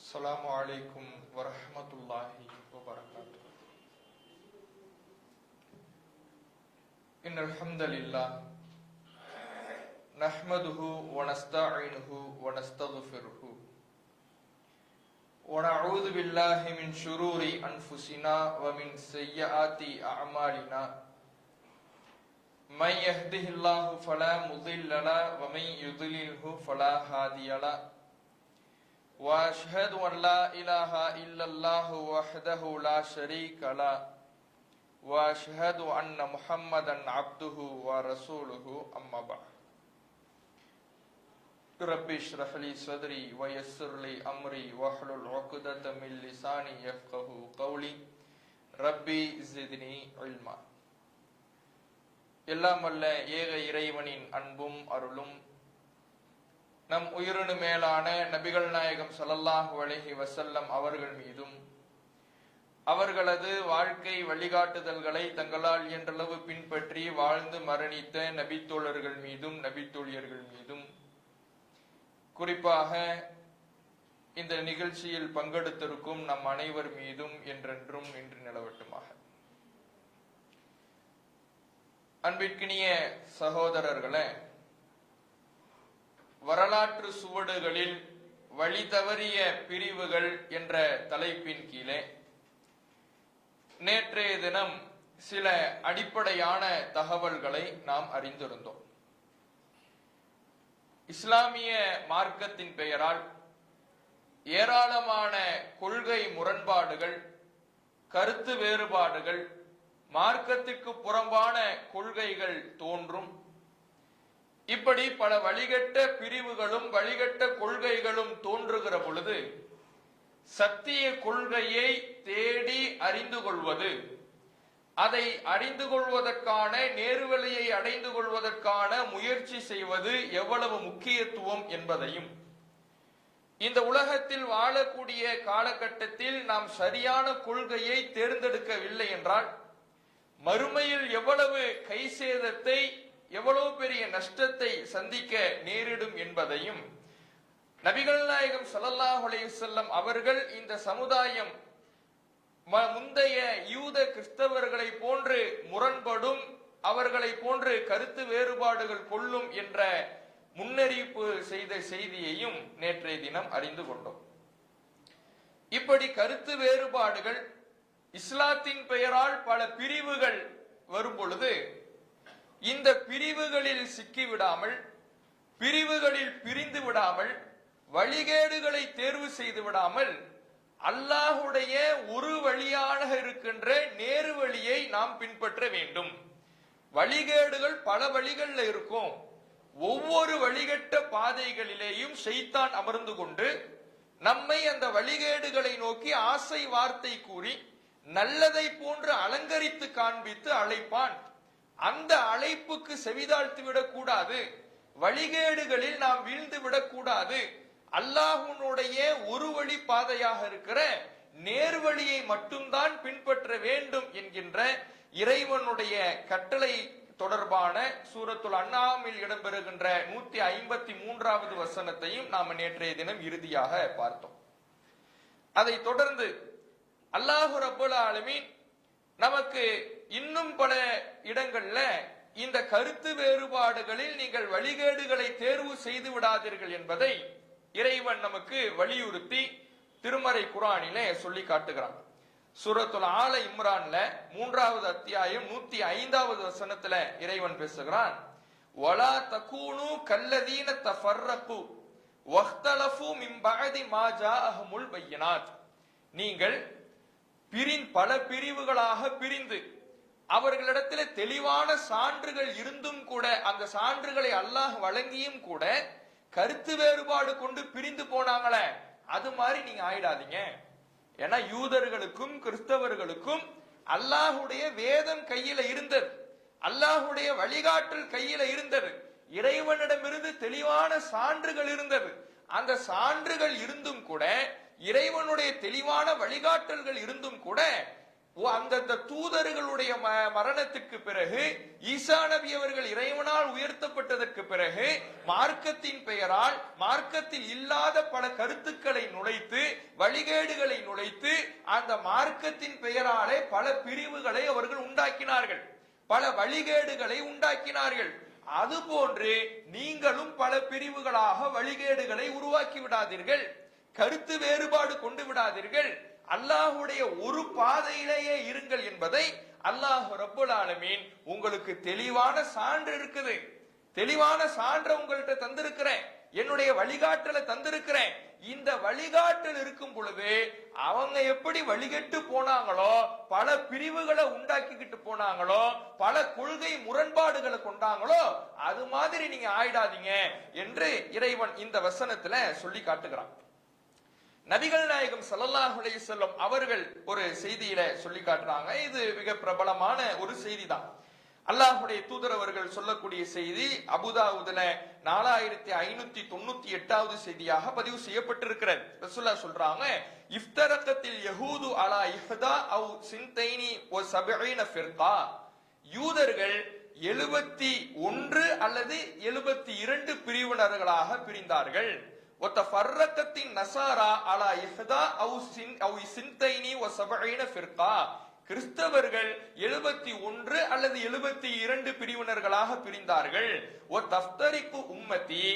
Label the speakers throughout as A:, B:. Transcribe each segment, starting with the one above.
A: السلام عليكم ورحمة الله وبركاته. إن الحمد لله نحمده ونستعينه ونستغفره ونعوذ بالله من شرور أنفسنا ومن سيئات أعمالنا. من يهده الله فلا مضل له ومن يضلله فلا هادي له. وأشهد أن لا إله إلا الله وحده لا شريك له وأشهد أن محمدا عبده ورسوله أما بعد. رب اشرح لي صدري ويسر لي أمري واحلل عقدة من لساني يفقهوا قولي. ربي زدني علما. எல்லாம் வல்ல ஏக இறைவனின் அன்பும் அருளும் நம் உயிரினு மேலான நபிகள் நாயகம் ஸல்லல்லாஹு அலைஹி வஸல்லம் அவர்கள் மீதும் அவர்களது வாழ்க்கை வழிகாட்டுதல்களை தங்களால் இயன்றளவு பின்பற்றி வாழ்ந்து மரணித்த நபித்தோழர்கள் மீதும் நபித்தோழியர்கள் மீதும் குறிப்பாக இந்த நிகழ்ச்சியில் பங்கெடுத்திருக்கும் நம் அனைவர் மீதும் என்றென்றும் நின்று நிலவட்டுமாக. அன்பிற்கினிய சகோதரர்களே, வரலாற்று சுவடுகளில் வழி தவறிய பிரிவுகள் என்ற தலைப்பின் கீழே நேற்றைய தினம் சில அடிப்படையான தகவல்களை நாம் அறிந்திருந்தோம். இஸ்லாமிய மார்க்கத்தின் பெயரால் ஏராளமான கொள்கை முரண்பாடுகள், கருத்து வேறுபாடுகள், மார்க்கத்திற்கு புறம்பான கொள்கைகள் தோன்றும். இப்படி பல வழிகட்ட பிரிவுகளும் வழிகட்ட கொள்கைகளும் தோன்றுகிற பொழுது சத்திய கொள்கையை தேடி அறிந்து கொள்வது, அதை அறிந்து கொள்வதற்கான நேர்வழியை அடைந்து கொள்வதற்கான முயற்சி செய்வது எவ்வளவு முக்கியத்துவம் என்பதையும், இந்த உலகத்தில் வாழக்கூடிய காலகட்டத்தில் நாம் சரியான கொள்கையை தேர்ந்தெடுக்கவில்லை என்றால் மறுமையில் எவ்வளவு கை சேதத்தை, எவ்வளவு பெரிய நஷ்டத்தை சந்திக்க நேரிடும் என்பதையும் நபிகள் நாயகம் ஸல்லல்லாஹு அலைஹி வஸல்லம் அவர்கள் இந்த சமுதாயம் முந்தைய யூத கிறிஸ்தவர்களை போன்று முரண்படும், அவர்களை போன்று கருத்து வேறுபாடுகள் கொள்ளும் என்ற முன்னறிவிப்பு செய்த செய்தியையும் நேற்றைய தினம் அறிந்து கொண்டோம். இப்படி கருத்து வேறுபாடுகள், இஸ்லாத்தின் பெயரால் பல பிரிவுகள் வரும் பொழுது இந்த பிரிவுகளில் சிக்கிவிடாமல், பிரிவுகளில் பிரிந்து விடாமல், வழிகேடுகளை தேர்வு செய்து விடாமல் அல்லாஹுடைய ஒரு வழியாக இருக்கின்ற நேரு வழியை நாம் பின்பற்ற வேண்டும். வழிகேடுகள் பல வழிகள்ல இருக்கும். ஒவ்வொரு வழிகட்ட பாதைகளிலேயும் ஷைத்தான் அமர்ந்து கொண்டு நம்மை அந்த வழிகேடுகளை நோக்கி ஆசை வார்த்தை கூறி நல்லதை போன்று அலங்கரித்து காண்பித்து அழைப்பான். அந்த அழைப்புக்கு செவிதாழ்த்து விடக்கூடாது, வழிகேடுகளில் நாம் வீழ்ந்து விடக்கூடாது. அல்லாஹ்வுடைய ஒரு வழி பாதையாக இருக்கிற நேர்வழியை மட்டும்தான் பின்பற்ற வேண்டும் என்கின்ற இறைவனுடைய கட்டளை தொடர்பான சூரத்துல் அன்ஆமில் இடம்பெறுகின்ற 153வது வசனத்தையும் நாம் நேற்றைய தினம் இறுதியாக பார்த்தோம். அதை தொடர்ந்து அல்லாஹ் ரப்பல் ஆலமீன் நமக்கு இன்னும் பல இடங்கள்ல இந்த கருத்து வேறுபாடுகளில் நீங்கள் வழிகேடுகளை தேர்வு செய்து விடாதீர்கள் என்பதை இறைவன் நமக்கு வலியுறுத்தி திருமறை குர்ஆனிலே சொல்லி காட்டுகிறான். சூரத்துல் ஆல இம்ரான்ல 3வது அத்தியாயம் 105வது வசனத்துல இறைவன் பேசுகிறான், வலா தகூனு கல்லதீன தஃபர்ரகு வஹ்தலஃபு மின் பஅதி மா ஜாஅஹுமுல் பையினாத். நீங்கள் பல பிரிவுகளாக பிரிந்து அவர்களிடத்தில் தெளிவான சான்றுகள் இருந்தும் கூட, அந்த சான்றுகளை அல்லாஹ் வழங்கியும் கூட கருத்து வேறுபாடு கொண்டு பிரிந்து போனாங்களே, அது மாதிரி நீங்க ஆயிடாதீங்க. ஏன்னா யூதர்களுக்கும் கிறிஸ்தவர்களுக்கும் அல்லாஹுடைய வேதம் கையில இருந்தது, அல்லாஹுடைய வழிகாட்டல் கையில இருந்தது, இறைவனிடமிருந்து தெளிவான சான்றுகள் இருந்தது. அந்த சான்றுகள் இருந்தும் கூட, இறைவனுடைய தெளிவான வழிகாட்டல்கள் இருந்தும் கூட அந்தந்த தூதர்களுடைய மரணத்துக்கு பிறகு ஈசா நபி அவர்கள் இறைவனால் உயர்த்தப்பட்டதற்கு பிறகு மார்க்கத்தின் பெயரால் மார்க்கத்தில் இல்லாத பல கருத்துக்களை நுழைத்து வழிகேடுகளை நுழைத்து அந்த மார்க்கத்தின் பெயராலே பல பிரிவுகளை அவர்கள் உண்டாக்கினார்கள், பல வழிகேடுகளை உண்டாக்கினார்கள். அதுபோன்று நீங்களும் பல பிரிவுகளாக வழிகேடுகளை உருவாக்கி விடாதீர்கள், கருத்து வேறுபாடு கொண்டு விடாதீர்கள், அல்லாஹுடைய ஒரு பாதையிலேயே இருங்கள் என்பதை அல்லாஹ் ரப்பல் ஆலமீன் உங்களுக்கு தெளிவான சான்று இருக்குது. தெளிவான சான்று உங்கள்கிட்ட தந்திருக்கிறேன், என்னுடைய வழிகாட்டலை தந்திருக்கிறேன். இந்த வழிகாட்டல் இருக்கும் பொழுது அவங்க எப்படி வழிகட்டு போனாங்களோ, பல பிரிவுகளை உண்டாக்கிக்கிட்டு போனாங்களோ, பல கொள்கை முரண்பாடுகளை கொண்டாங்களோ, அது மாதிரி நீங்க ஆயிடாதீங்க என்று இறைவன் இந்த வசனத்துல சொல்லி காட்டுகிறான். நபிகள் நாயகம் ஸல்லல்லாஹு அலைஹி வஸல்லம் அவர்கள் ஒரு செய்தியில சொல்லி காட்டுறாங்க. இது மிக பிரபலமான ஒரு செய்தி தான். அல்லாஹ்வுடைய தூதர் அவர்கள் சொல்லக்கூடிய செய்தி அபூதாவுதுல 4598வது செய்தியாக பதிவு செய்யப்பட்டிருக்கிறது. ரசூலுல்லாஹ் சொல்றாங்க, இஃப்தரகத்தில் யஹூது அலா இஹ்தா அவ் சின்தைனி வ சபஈன ஃபிர்கா. யூதர்கள் 71 அல்லது 72 பிரிவினர்களாக பிரிந்தார்கள். ஒத்தஃபர்ரகத்தின் நஸாரா அலா இஹ்தா அவ் சின்தைனி வ சபஈன ஃபிர்கா. கிறிஸ்தவர்கள் 71 அல்லது 72 பிரிவினர்களாக பிரிந்தார்கள். ஒத்தஃப்தரிகு உம்மதி,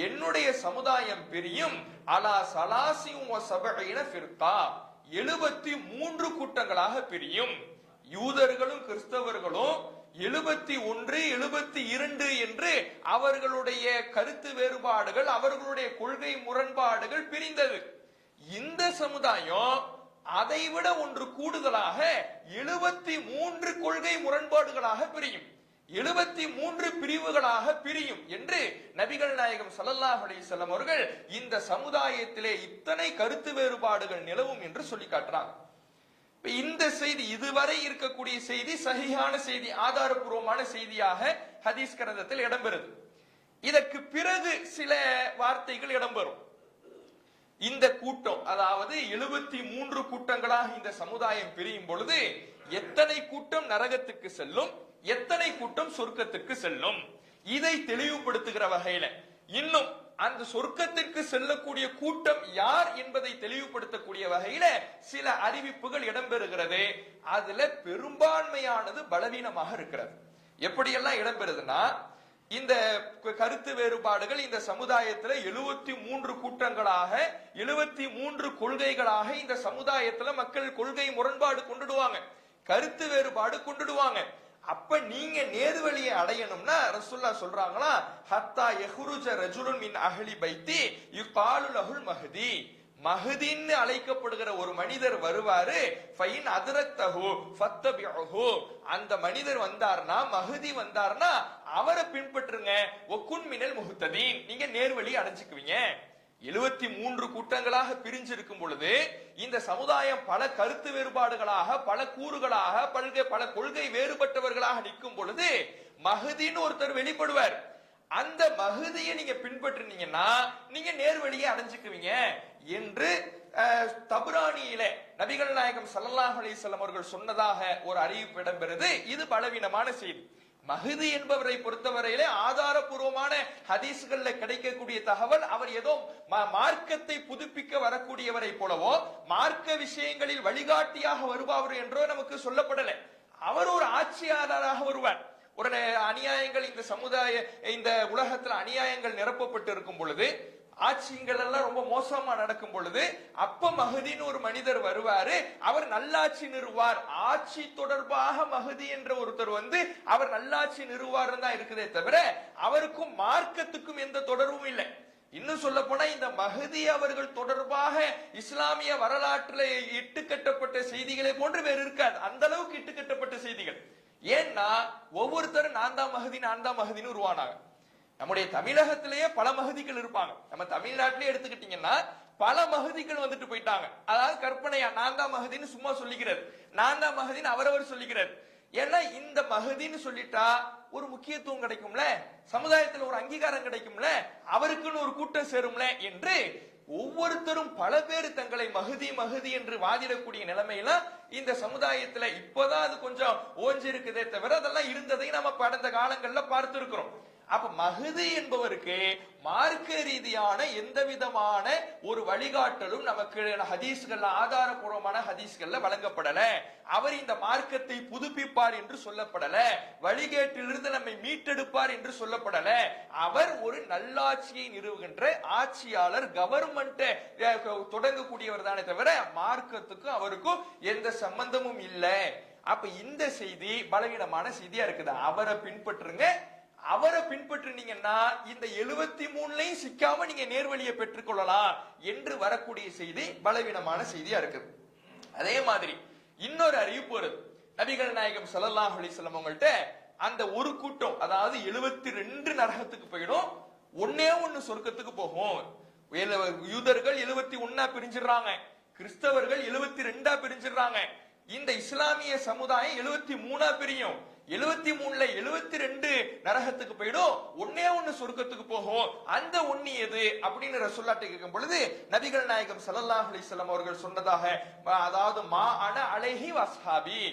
A: என்னுடைய சமுதாயம் பிரியும் அலா ஸலாஸி வ சபஈன ஃபிர்கா, 73 கூட்டங்களாக பிரியும். யூதர்களும் கிறிஸ்தவர்களும் 71 72 என்று அவர்களுடைய கருத்து வேறுபாடுகள், அவர்களுடைய கொள்கை முரண்பாடுகள் பிரிந்தது. இந்த சமுதாயம் அதைவிட ஒன்று கூடுதலாக 73 கொள்கை முரண்பாடுகளாக பிரியும், 73 பிரிவுகளாக பிரியும் என்று நபிகள் நாயகம் ஸல்லல்லாஹு அலைஹி வஸல்லம் அவர்கள் இந்த சமுதாயத்திலே இத்தனை கருத்து வேறுபாடுகள் நிலவும் என்று சொல்லி காட்டுறாங்க. இந்த செய்தி, இதுவரை இருக்கக்கூடிய செய்தி சஹீஹான செய்தி, ஆதாரபூர்வமான செய்தியாக ஹதீஸ் கிரந்தத்தில் இடம்பெறுது. இதற்கு பிறகு சில வார்த்தைகள் இடம்பெறும். இந்த கூட்டம், அதாவது 73 கூட்டங்களாக இந்த சமுதாயம் பிரியும் பொழுது எத்தனை கூட்டம் நரகத்துக்கு செல்லும், எத்தனை கூட்டம் சொர்க்கத்துக்கு செல்லும், இதை தெளிவுபடுத்துகிற வகையில இன்னும் அந்த சொர்க்கத்திற்கு செல்லக்கூடிய கூட்டம் யார் என்பதை தெளிவுபடுத்தக்கூடிய வகையில சில அறிவிப்புகள் இடம்பெறுகிறது. அதுல பெரும்பான்மையானது பலவீனமாக இருக்கிறது. எப்படியெல்லாம் இடம்பெறுதுன்னா, இந்த கருத்து வேறுபாடுகள் இந்த சமுதாயத்துல 73 கூட்டங்களாக 73 கொள்கைகளாக இந்த சமுதாயத்துல மக்கள் கொள்கை முரண்பாடு கொண்டுடுவாங்க, கருத்து வேறுபாடு கொண்டுடுவாங்க. அப்ப நீங்க நேர்வழியை அடையணும்னா ரசூலுல்லாஹ் சொல்றாங்களா, ஹத்தா யஹ்ருஜ ரஜுலுன் மின் அஹ்லி பைத்தி யுகாலு லஹுல் மஹ்தி, மஹ்தின்னு அழைக்கப்படுகிற ஒரு மனிதர் வருவாரு, ஃபைன் அதரக்தஹு ஃபத்தபிஹு, அந்த மனிதர் வந்தார்னா, மஹ்தி வந்தார்னா அவரை பின்பற்றுங்க, வகுன் மினல் முஹ்ததீன், நீங்க நேர்வழி அடைஞ்சுக்குவீங்க. 73 கூட்டங்களாக பிரிஞ்சிருக்கும் பொழுது இந்த சமுதாயம் பல கருத்து வேறுபாடுகளாக, பல கூறுகளாக, பல கொள்கை வேறுபட்டவர்களாக நிற்கும் பொழுது மஹ்தின்னு ஒருத்தர் வெளிப்படுவார். அந்த மஹ்தியை நீங்க பின்பற்றினீங்கன்னா நீங்க நேர்வழியை அடைஞ்சுக்குவீங்க என்று தபுரானியில நபிகள் நாயகம் ஸல்லல்லாஹு அலைஹி வஸல்லம் அவர்கள் சொன்னதாக ஒரு அறிவிப்பு இடம்பெறுது. இது பலவீனமான செய்தி. மஹ்தி என்பவரை பொறுத்தவரையிலே ஆதாரபூர்வமான ஹதீஸ்கள்ல கிடைக்கக்கூடிய தகவல், அவர் ஏதோ மார்க்கத்தை புதுப்பிக்க வரக்கூடியவரை போலவோ மார்க்க விஷயங்களில் வழிகாட்டியாக வருபவர் என்றோ நமக்கு சொல்லப்படலை. அவர் ஒரு ஆட்சியாளராக வருவார். ஒரு அநியாயங்கள் இந்த சமுதாய இந்த உலகத்துல அநியாயங்கள் நிரப்பப்பட்டு இருக்கும் பொழுது, ஆட்சிகள் எல்லாம் ரொம்ப மோசமா நடக்கும் பொழுது அப்ப மஹ்தின்னு ஒரு மனிதர் வருவாரு, அவர் நல்லாட்சி நிறுவார். ஆட்சி தொடர்பாக மஹ்தி என்ற ஒருத்தர் வந்து அவர் நல்லாட்சி நிறுவார் தான் இருக்குதே தவிர அவருக்கும் மார்க்கத்துக்கும் எந்த தொடர்பும் இல்லை. இன்னும் சொல்ல போனா இந்த மஹ்தி அவர்கள் தொடர்பாக இஸ்லாமிய வரலாற்றில் இட்டுக்கட்டப்பட்ட செய்திகளை போன்று வேறு இருக்காது. அந்த அளவுக்கு இட்டுக்கட்டப்பட்ட செய்திகள். ஏன்னா ஒவ்வொருத்தரும் நான் தான் மஹ்தி, நான் தான் மஹ்தின்னு உருவானாங்க. நம்முடைய தமிழகத்திலேயே பல மஹ்திகள் இருப்பாங்க. நம்ம தமிழ்நாட்டிலே எடுத்துக்கிட்டீங்கன்னா பல மஹ்திகள் வந்துட்டு போயிட்டாங்க. அதாவது கற்பனையா நான் தான் மஹ்தின்னு சும்மா சொல்லிக்கிறது, நான் தான் மஹ்தின்னு அவரவர் சொல்லிக்கிறது. ஏன்னா இந்த மஹ்தின்னு சொல்லிட்டா ஒரு முக்கியத்துவம் கிடைக்கும்ல, சமுதாயத்தில் ஒரு அங்கீகாரம் கிடைக்கும்ல, அவருக்குன்னு ஒரு கூட்டம் சேரும்ல என்று ஒவ்வொருத்தரும் பல பேர் தங்களை மகுதி மகுதி என்று வாதிடக்கூடிய நிலைமையெல்லாம் இந்த சமுதாயத்துல இப்பதான் அது கொஞ்சம் ஓஞ்சி இருக்குதே தவிர அதெல்லாம் இருந்ததை நம்ம கடந்த காலங்கள்ல பார்த்திருக்கிறோம். அப்ப மகுதி என்பவருக்கு மார்க்க ரீதியான எந்த விதமான ஒரு வழிகாட்டலும் நமக்கு ஹதீஸ்கள்ல ஆதாரபூர்வமான ஹதீஸ்கள்ல வழங்கப்படல. அவர் இந்த மார்க்கத்தை புதுப்பிப்பார் என்று சொல்லப்படல. வழிகேட்டிலிருந்து நம்மை மீட்டெடுப்பார் என்று சொல்லப்படல. அவர் ஒரு நல்லாட்சியை நிறுவுகின்ற ஆட்சியாளர், கவர்மெண்ட் தொடங்கக்கூடியவர் தானே தவிர மார்க்கத்துக்கும் அவருக்கும் எந்த சம்பந்தமும் இல்லை. அப்ப இந்த செய்தி பலவீனமான செய்தியா இருக்குது. அவரை பின்பற்றுங்க. அவரை பின்பற்றினீங்கன்னா இந்த 73லையும் சிக்காம நீங்க நேர்வழியை பெற்றுக்கொள்ளலாம் என்று வரக்கூடிய செய்தி பலவீனமான செய்தியா இருக்குது. அதே மாதிரி இன்னொரு அறிவிப்பு வருது. நபிகள் நாயகம் ஸல்லல்லாஹு அலைஹி வஸல்லம் அவங்கள்ட்ட அந்த ஒரு கூட்டம், அதாவது 72 நரகத்துக்கு போயிடும், ஒன்னே ஒன்னு சொர்க்கத்துக்கு போகும். யூதர்கள் 71 பிரிஞ்சிடறாங்க, கிறிஸ்தவர்கள் 72 பிரிஞ்சிடறாங்க. இந்த இஸ்லாமிய சமுதாயம் 73 பிரியும். 73ல 72 நரகத்துக்கு போயிடும், ஒன்னே ஒன்னு சொர்க்கத்துக்கு போகும். அந்த ஒண்ணு எது அப்படின்னு ரசூலுல்லாஹ் கேட்கும் பொழுது நபிகள் நாயகம் ஸல்லல்லாஹு அலைஹி வஸல்லம் அவர்கள் சொன்னதாக, அதாவது மா அன அலைஹி வஸ்ஹாபி,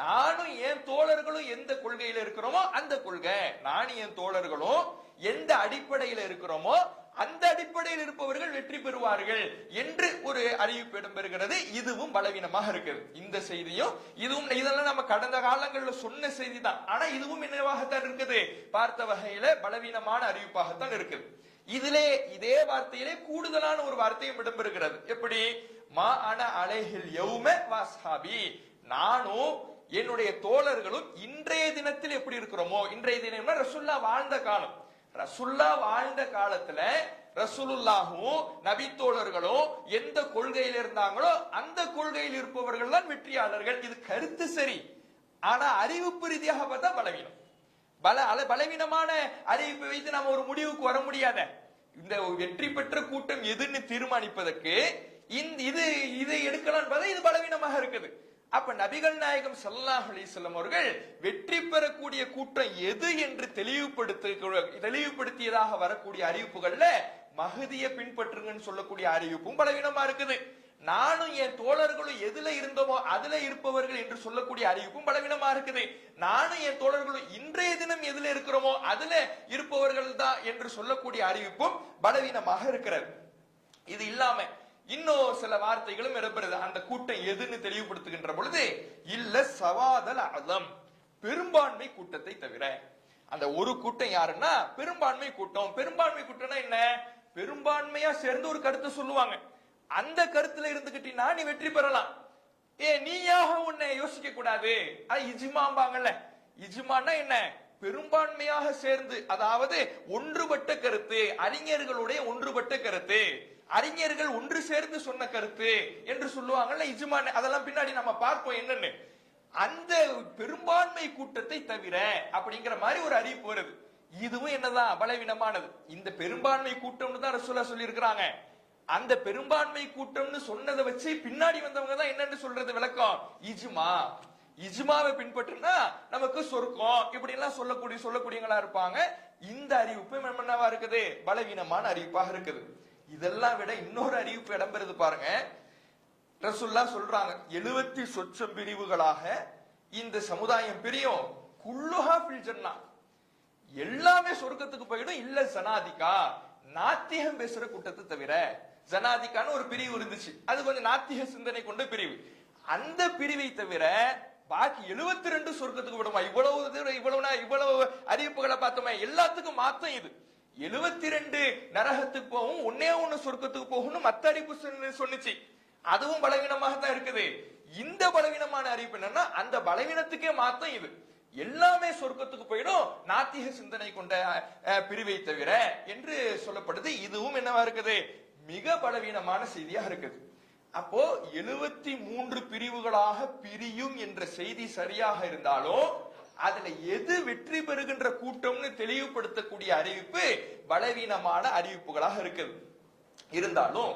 A: நானும் என் தோழர்களும் எந்த கொள்கையில இருக்கிறோமோ அந்த கொள்கை, நானும் என் தோழர்களும் எந்த அடிப்படையில இருக்கிறோமோ அந்த அடிப்படையில் இருப்பவர்கள் வெற்றி பெறுவார்கள் என்று ஒரு அறிவிப்பு இடம்பெறுகிறது. இதுவும் பலவீனமாக இருக்குது. இந்த செய்தியும் இதுவும் இதெல்லாம் நம்ம கடந்த காலங்களில் சொன்ன செய்தி தான். ஆனா இதுவும் என்னவாகத்தான் இருக்குது, பார்த்த வகையில பலவீனமான அறிவிப்பாகத்தான் இருக்குது. இதிலே இதே வார்த்தையிலே கூடுதலான ஒரு வார்த்தையும் இடம்பெறுகிறது. எப்படி? மா அன அலைஹில் யௌம வஸ்ஹாபி, நானும் என்னுடைய தோழர்களும் இன்றைய தினத்தில் எப்படி இருக்கிறோமோ, இன்றைய தினம் ரசூலுல்லாஹ் வாழ்ந்த காலம், ரசூலுல்லாஹ் வாழ்ந்த காலத்துல ரசூலுல்லாஹும் நபி தோழர்களும் எந்த கொள்கையில் இருந்தாங்களோ அந்த கொள்கையில் இருப்பவர்கள் தான் வெற்றியாளர்கள். இது கருத்து சரி, ஆனா அறிவிப்பு ரீதியாக பார்த்தா பலவீனம். பலவீனமான அறிவிப்பை வைத்து நாம ஒரு முடிவுக்கு வர முடியாத. இந்த வெற்றி பெற்ற கூட்டம் எதுன்னு தீர்மானிப்பதற்கு இதை எடுக்கலாம், இது பலவீனமாக இருக்குது. அப்ப நபிகள் நாயகம் ஸல்லல்லாஹு அலைஹி வஸல்லம் அவர்கள் வெற்றி பெறக்கூடிய கூட்டம் எது என்று தெளிவுபடுத்தியதாக வரக்கூடிய அறிவிப்புகள்ல மஹதியை பின்பற்றுங்கன்னு சொல்லக்கூடிய அறிவிப்பும் பலவீனமா இருக்குது. நானும் என் தோழர்களும் எதுல இருந்தோமோ அதுல இருப்பவர்கள் என்று சொல்லக்கூடிய அறிவிப்பும் பலவீனமா இருக்குது. நானும் என் தோழர்களும் இன்றைய தினம் எதுல இருக்கிறோமோ அதுல இருப்பவர்கள் தான் என்று சொல்லக்கூடிய அறிவிப்பும் பலவீனமாக இருக்கிறது. இது இல்லாம இன்னும் சில வார்த்தைகளும் இடம்பெறுது. அந்த கூட்டம் எதுன்னு தெளிவுபடுத்துகின்ற பொழுது, இல்ல சவாதல் அலம், பெரும்பான்மை கூட்டத்தை தவிர. அந்த ஒரு கூட்டம் யாருன்னா பெரும்பான்மை கூட்டம். பெரும்பான்மை கூட்டம்னா என்ன? பெரும்பான்மையா சேர்ந்து ஒரு கருத்தை சொல்லுவாங்க. அந்த கருத்துல இருந்துகிட்டீங்கன்னா நீ வெற்றி பெறலாம். நீயாக உன்னை யோசிக்க கூடாது. அது இஜ்மாம்பாங்கல்ல. இஜ்மான்னா என்ன? பெரும்பான்மையாக சேர்ந்து, அதாவது ஒன்றுபட்ட கருத்து, அறிஞர்களுடைய ஒன்றுபட்ட கருத்து, அறிஞர்கள் ஒன்று சேர்ந்து சொன்ன கருத்து என்று சொல்லுவாங்கல்ல, இஜ்மா. அதெல்லாம் பின்னாடி நம்ம பார்ப்போம் என்னன்னு. அந்த பெரும்பான்மை கூட்டத்தை தவிர அப்படிங்கிற மாதிரி ஒரு அறிவிப்பு வருது. இதுவும் என்னதான் பலவீனமானது. இந்த பெரும்பான்மை கூட்டம்னு தான் ரசூலுல்லாஹ் சொல்லி இருக்கிறாங்க. அந்த பெரும்பான்மை கூட்டம்னு சொன்னதை வச்சு பின்னாடி வந்தவங்க தான் என்னன்னு சொல்றது விளக்கம், இஜ்மா. இஜ்மாவை பின்பற்றினா நமக்கு சொர்க்கம், இப்படி எல்லாம் சொல்லக்கூடியவங்களா இருப்பாங்க. இந்த அறிவிப்பு என்னவா இருக்குது? பலவீனமான அறிவிப்பாக இருக்குது. இதெல்லாம் விட இன்னொரு அறிவிப்பு இடம்பெறுது பாருங்க. ரசூலுல்லாஹ் சொல்றாங்க, 70 சொச்சம் பிரிவுகளாக இந்த சமுதாயம் பிரியும். குல்லுஹா ஃபில் ஜன்னah, எல்லாமே சொர்க்கத்துக்கு போயிடும். இல்ல ஜனாதிகா, நாத்திகம் பேசுற கூட்டத்தை தவிர. ஜனாதிகான்னு ஒரு பிரிவு இருந்துச்சு, அது கொஞ்சம் நாத்திக சிந்தனை கொண்ட பிரிவு. அந்த பிரிவை தவிர பாக்கி 72 சொர்க்கத்துக்கு விடுமா. இவ்வளவு அறிவிப்புகளை பார்த்தோமே, எல்லாத்துக்கும் மாத்தம் இது. 72 நரகத்துக்கு போகும், ஒன்னே ஒன்னு சொர்க்கத்துக்கு போகும் மத்த அறிவிப்பு சொன்னிச்சு. அதுவும் பலவீனமாக தான் இருக்குது. இந்த பலவீனமான அறிவிப்பு என்னன்னா அந்த பலவீனத்துக்கே மாத்தம் இது. எல்லாமே சொர்க்கத்துக்கு போயிடும் நாத்திக சிந்தனை கொண்ட பிரிவை தவிர என்று சொல்லப்படுது. இதுவும் என்னவா இருக்குது? மிக பலவீனமான செய்தியாக இருக்குது. அப்போ 73 பிரிவுகளாக பிரியும் என்ற செய்தி சரியாக இருந்தாலும் அதுல எது வெற்றி பெறுகின்ற கூட்டம்னு தெளிவுபடுத்தக்கூடிய அறிவிப்பு பலவீனமான அறிவிப்புகளாக இருக்குது. இருந்தாலும்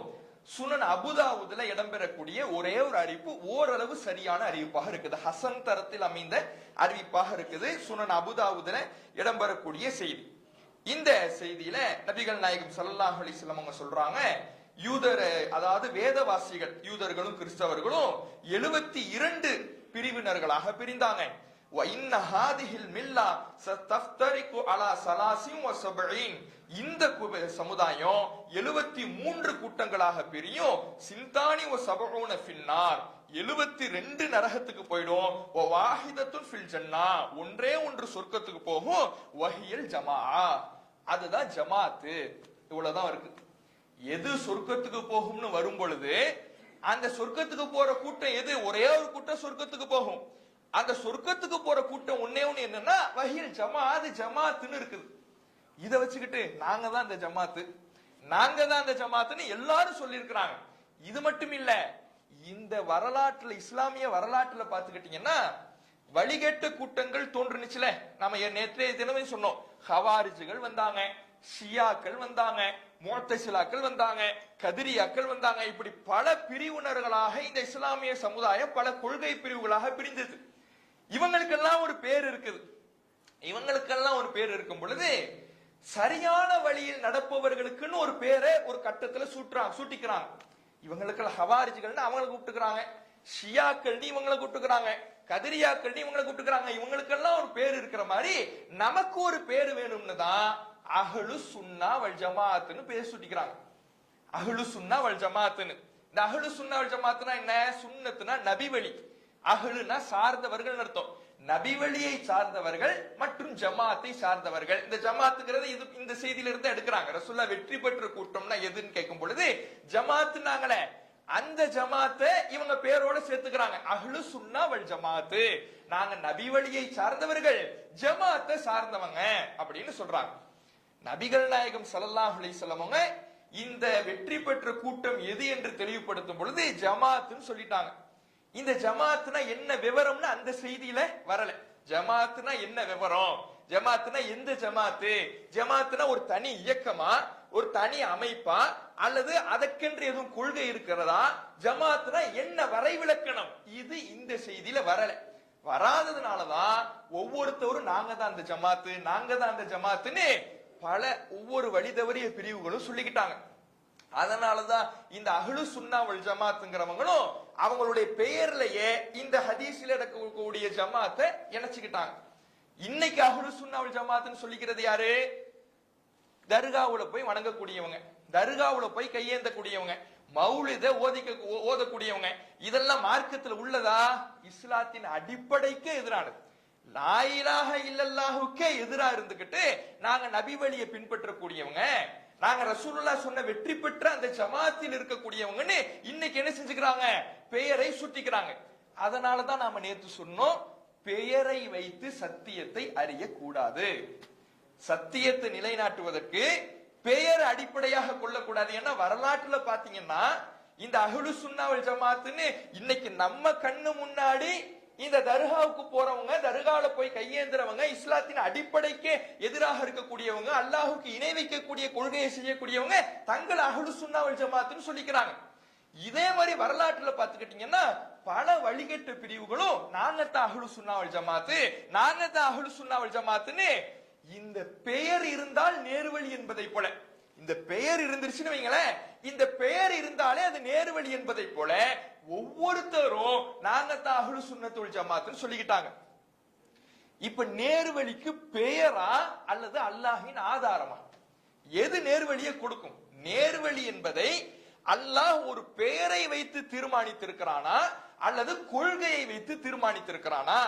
A: சுனன் அபுதாவுதுல இடம்பெறக்கூடிய ஒரே ஒரு அறிவிப்பு ஓரளவு சரியான அறிவிப்பாக இருக்குது. ஹசன் தரத்தில் அமைந்த அறிவிப்பாக இருக்குது. சுனன் அபுதாவுதுல இடம்பெறக்கூடிய செய்தி. இந்த செய்தியில நபிகள் நாயகம் ஸல்லல்லாஹு அலைஹி வஸல்லம் அவங்க சொல்றாங்க, யூதர், அதாவது வேதவாசிகள் யூதர்களும் கிறிஸ்தவர்களும் 72 பிரிவினர்களாக பிரிந்தாங்க. இந்த சமுதாயம் 73 கூட்டங்களாக பிரியும். சிந்தானி ஒ சபஊன ஃபின்னார், 72 நரகத்துக்கு போயிடும். வாஹிதத்துன் ஃபில் ஜன்னா, ஒன்றே ஒன்று சொர்க்கத்துக்கு போகும். வஹியல் ஜமாஅ, அதுதான் ஜமாத்து. இவ்வளவுதான் இருக்கு. எது சொர்க்கத்துக்கு போகும்னு வரும் பொழுது அந்த சொர்க்கத்துக்கு போற கூட்டம் எது? ஒரே ஒரு கூட்டம் சொர்க்கத்துக்கு போகும். அந்த சொர்க்கத்துக்கு போற கூட்டம் ஒன்னே ஒண்ணு என்னன்னா வஹியல் ஜமாஅத், ஜமாத்துன்னு இருக்குது. இத வச்சுக்கிட்டு நாங்க தான் அந்த ஜமாத்து, நாங்க தான் அந்த ஜமாத்துன்னு எல்லாரும் சொல்லி இருக்கிறாங்க. இது மட்டும் இல்ல, இந்த வரலாற்றுல, இஸ்லாமிய வரலாற்றுல பாத்துக்கிட்டீங்கன்னா வழிகேட்ட கூட்டங்கள் தோன்றுனுச்சுல. நம்ம நேற்றைய தினமே சொன்னோம். ஹவாரிஜுகள் வந்தாங்க, ஷியாக்கள் வந்தாங்க, முஅத்தஸிலாக்கள் வந்தாங்க, கதிரியாக்கள் வந்தாங்க. இப்படி பல பிரிவினர்களாக இந்த இஸ்லாமிய சமுதாயம் பல கொள்கை பிரிவுகளாக பிரிந்தது. இவங்களுக்கெல்லாம் ஒரு பேர் இருக்குது. இவங்களுக்கெல்லாம் ஒரு பேர் இருக்கும் பொழுது சரியான வழியில் நடப்பவர்களுக்குன்னு ஒரு பேரை ஒரு கட்டத்துல சூட்டிக்கிறாங்க. இவங்களுக்கெல்லாம் ஹவாரிஜுகள்னு அவங்களை கூப்பிட்டுக்கிறாங்க, ஷியாக்கள் இவங்களை கூப்பிட்டுக்கிறாங்க, கதிரியாக்கள் இவங்களை கூப்பிட்டுக்கிறாங்க. இவங்களுக்கெல்லாம் ஒரு பேர் இருக்கிற மாதிரி நமக்கு ஒரு பேர் வேணும்னு தான் அஹ்லு சுன்னா வல் ஜமாஅத்னு பேர் சூட்டிக்கிறாங்க. அஹ்லு சுன்னா வல் ஜமாஅத்னு. இந்த அஹ்லு சுன்னா வல் ஜமாஅத்னா என்ன? சுன்னத்துனா நபி வழி, அஹ்லுனா சார்ந்தவர்கள் அர்த்தம். நபி வழியை சார்ந்தவர்கள் மற்றும் ஜமாத்தை சார்ந்தவர்கள். இந்த ஜமாத்துங்கிறது இது இந்த செய்தியில இருந்து எடுக்கிறாங்க. ரசூலுல்லாஹ் வெற்றி பெற்ற கூட்டம்னா எதுன்னு கேட்கும் பொழுது ஜமாத்துனாங்களே, அந்த ஜமாத்தை இவங்க பேரோட சேர்த்துக்கிறாங்க. அஹ்லு சுன்னா வல் ஜமாத்து, நாங்க நபி வழியை சார்ந்தவர்கள், ஜமாத்தை சார்ந்தவங்க அப்படின்னு சொல்றாங்க. நபிகள் நாயகம் ஸல்லல்லாஹு அலைஹி வஸல்லம் இந்த வெற்றி பெற்ற கூட்டம் எது என்று தெளிவுபடுத்தும் பொழுது ஜமாத்துன்னு சொல்லிட்டாங்க. இந்த ஜமாத்துனா என்ன விவரம்னு அந்த செய்தியில வரல. ஜமாத்துனா என்ன விவரம், ஜமாத்துனா எந்த ஜமாத்து, ஜமாத்துனா ஒரு தனி இயக்கமா, ஒரு தனி அமைப்பா, அல்லது அதற்கென்று எதுவும் கொள்கை இருக்கிறதா, ஜமாத்துனா என்ன வரைவிலக்கணம், இது இந்த செய்தியில வரல. வராததுனாலதான் ஒவ்வொருத்தரும் நாங்க தான் அந்த ஜமாத்து, நாங்க தான் அந்த ஜமாத்துன்னு பல ஒவ்வொரு வழி தவறிய பிரிவுகளும் சொல்லிக்கிட்டாங்க. அதனாலதான் இந்த அஹ்லு சுன்னா வல் ஜமாத்துங்கிறவங்களும் அவங்களுடைய பெயர்லயே இந்த ஹதீஸ்ல இருக்கக்கூடிய ஜமாத்தை இணைச்சுக்கிட்டாங்க. இன்னைக்கு அஹ்லு சுன்னா வல் ஜமாத்துன்னு சொல்லிக்கிறது யாரு? தர்காவுல போய் வணங்கக்கூடியவங்க, தர்காவுல போய் கையேந்தக்கூடியவங்க, மௌலித ஓதக்கூடியவங்க. இதெல்லாம் மார்க்கத்தில் உள்ளதா? இஸ்லாத்தின் அடிப்படைக்கு எதிரானது. லா இலாஹ இல்லல்லாஹுக்கே எதிரா இருந்துகிட்டு நாங்க நபி வழியை பின்பற்றக்கூடியவங்க, நாங்க ரசூலுல்லாஹ் சொன்ன வெற்றி பெற்ற அந்த ஜமாத்தில் இருக்கக்கூடியவங்கன்னு இன்னைக்கு என்ன செஞ்சுக்கிறாங்க? பெயரை சுட்டிக்கிறாங்க. அதனாலதான் நாம நேத்து சொன்னோம், பெயரை வைத்து சத்தியத்தை அறியக்கூடாது. சத்தியத்தை நிலைநாட்டுவதற்கு பெயர் அடிப்படையாக கொள்ளக்கூடாது. ஏன்னா வரலாற்றுல பாத்தீங்கன்னா இந்த அஹ்லு சுன்னா வல் ஜமாத்துன்னு இன்னைக்கு நம்ம கண்ணு முன்னாடி இந்த தர்காவுக்கு போறவங்க, தர்கால போய் கையேந்திரவங்க, இஸ்லாத்தின் அடிப்படைக்கு எதிராக இருக்கக்கூடியவங்க, அல்லாஹுக்கு இணை வைக்கக்கூடிய கொள்கையை செய்யக்கூடியவங்க தங்கள் அஹ்லு சுன்னா வல் ஜமாத்துன்னு சொல்லிக்கிறாங்க. இதே மாதிரி வரலாற்றுல பாத்துக்கிட்டீங்கன்னா பல வழிகட்ட பிரிவுகளும் நாங்க தான் அஹ்லு சுன்னா வல் ஜமாத்து, நாங்க தான் அஹ்லு சுன்னா வல் ஜமாத்துன்னு இந்த பெயர் இருந்தால் நேர்வழி என்பதை போல, இந்த பெயர் இருந்துருச்சுன்னு வைங்களேன், இந்த பெயர் இருந்தாலே அது நேர்வழி என்பதை போல ஒவ்வொருத்தரும் நாங்க தான் அஹ்லு சுன்னத்துல் ஜமாத்துன்னு சொல்லிக்கிட்டாங்க. இப்ப நேர்வழிக்கு பெயரா அல்லது அல்லாஹ்வின் ஆதாரமா? எது நேர்வழியை கொடுக்கும்? நேர்வழி என்பதை அல்லாஹ் ஒரு பெயரை வைத்து தீர்மானித்திருக்கிறானா அல்லது கொள்கையை வைத்து தீர்மானித்திருக்கிறானா?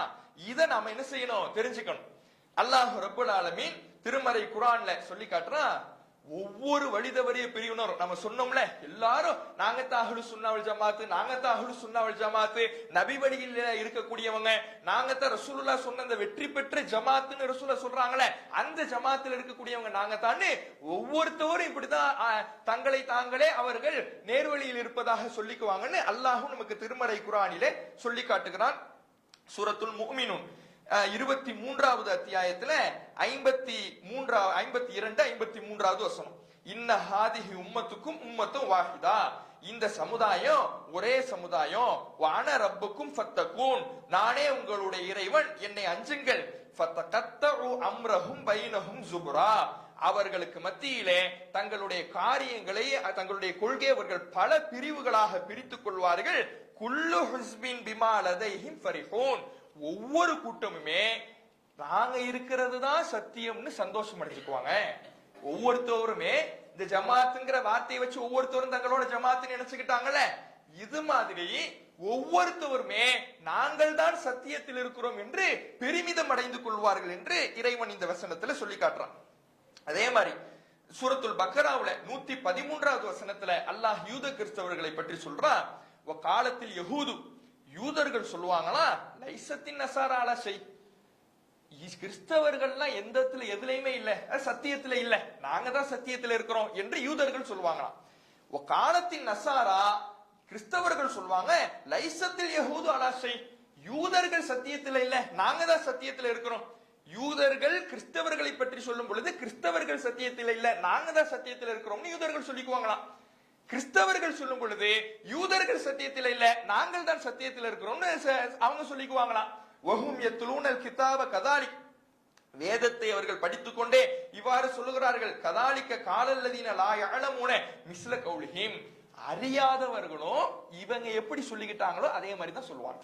A: இதை நாம என்ன செய்யணும்? தெரிஞ்சுக்கணும். அல்லாஹ் ரப்பல் ஆலமீன் திருமறை குர்ஆன்ல சொல்லி காட்டுறான், ஒவ்வொரு வழிதவறிய பிரிவினரும் நம்ம சொன்னோம்ல, எல்லாரும் நாங்க தான் அஹ்லு சுன்னா வல் ஜமாத்து, நாங்க தான் அஹ்லு சுன்னா வல் ஜமாத்து, நபி வழியில் இருக்கக்கூடியவங்க, நாங்க தான் ரசூலுல்லாஹ் சொன்ன அந்த வெற்றி பெற்ற ஜமாத்துன்னு ரசூலுல்லாஹ் சொல்றாங்களே அந்த ஜமாத்துல இருக்கக்கூடியவங்க நாங்க தான். ஒவ்வொருத்தரும் இப்படிதான் தங்களை தாங்களே அவர்கள் நேர்வழியில் இருப்பதாக சொல்லிக்குவாங்கன்னு அல்லாஹ்வும் நமக்கு திருமறை குர்ஆனிலே சொல்லி காட்டுகிறான். சூரத்துல் முஃமினூன் 23வது அத்தியாயத்துல 52 53வது வசனம், இன்ன ஹாதிஹி உம்மத்துக்கும் உம்மத்தும் வாஹிதா, இந்த சமுதாயம் ஒரே சமுதாயம், வான ரப்புக்கும் ஃபத்தகூன், நானே உங்களுடைய இறைவன், என்னை அஞ்சுங்கள், ஃபத்தகத்தஉ அம்ரஹும் பைனஹும் ஜுப்ரா, அவர்களுக்கு மத்தியிலே தங்களுடைய காரியங்களை, தங்களுடைய கொள்கை அவர்கள் பல பிரிவுகளாக பிரித்துக் கொள்வார்கள். குல்லு ஹிஸ்பின் பிமா லதைஹிம் ஃபரிஹூன், ஒவ்வொரு கூட்டமுமே நாங்க இருக்கிறது தான் சத்தியம்னு சந்தோஷம் அடைஞ்சுக்குவாங்க. ஒவ்வொருத்தவருமே இந்த ஜமாத்துங்கிற வார்த்தையை வச்சு ஒவ்வொருத்தவரும் தங்களோட ஜமாத்து நினைச்சுக்கிட்டாங்கல்ல, இது மாதிரி ஒவ்வொருத்தவருமே நாங்கள் தான் சத்தியத்தில் இருக்கிறோம் என்று பெருமிதம் அடைந்து கொள்வார்கள் என்று இறைவன் இந்த வசனத்துல சொல்லி காட்டுறான். அதே மாதிரி சூரத்துல் பக்கராவுல 113வது வசனத்துல அல்லாஹ் யூத கிறிஸ்தவர்களை பற்றி சொல்றான். காலத்தில் யஹூது, யூதர்கள் சொல்லுவாங்களா, லைசத்தின் நசாரா அலா ஷை, கிறிஸ்தவர்கள்லாம் எந்த எதுலையுமே இல்ல, சத்தியத்துல இல்ல, நாங்க தான் சத்தியத்துல இருக்கிறோம் என்று யூதர்கள் சொல்லுவாங்களாம். காலத்தின் நசாரா, கிறிஸ்தவர்கள் சொல்லுவாங்க, லைசத்தில் யஹூது அலா ஷை, யூதர்கள் சத்தியத்துல இல்ல, நாங்க தான் சத்தியத்துல இருக்கிறோம். யூதர்கள் கிறிஸ்தவர்களை பற்றி சொல்லும் பொழுது கிறிஸ்தவர்கள் சத்தியத்தில் இல்ல, நாங்க தான் சத்தியத்தில் இருக்கிறோம்னு யூதர்கள் சொல்லிக்குவாங்களாம். கிறிஸ்தவர்கள் சொல்லும் பொழுது யூதர்கள் சத்தியத்தில் இல்ல, நாங்கள் தான் சத்தியத்தில் இருக்கிறோம்னு அவங்க சொல்லிக்குவாங்களாம். வஹும் யத்லூனல் கிதாப கதாலிக், வேதத்தை அவர்கள் படித்துக் கொண்டே இவ்வாறு சொல்லுகிறார்கள். கதாலிக்க காலல்லதீன லா யஅலமூன மிஸ்ல கௌலிஹிம், அறியாதவர்களும் இவங்க எப்படி சொல்லிக்கிட்டாங்களோ அதே மாதிரி தான் சொல்லுவாங்க.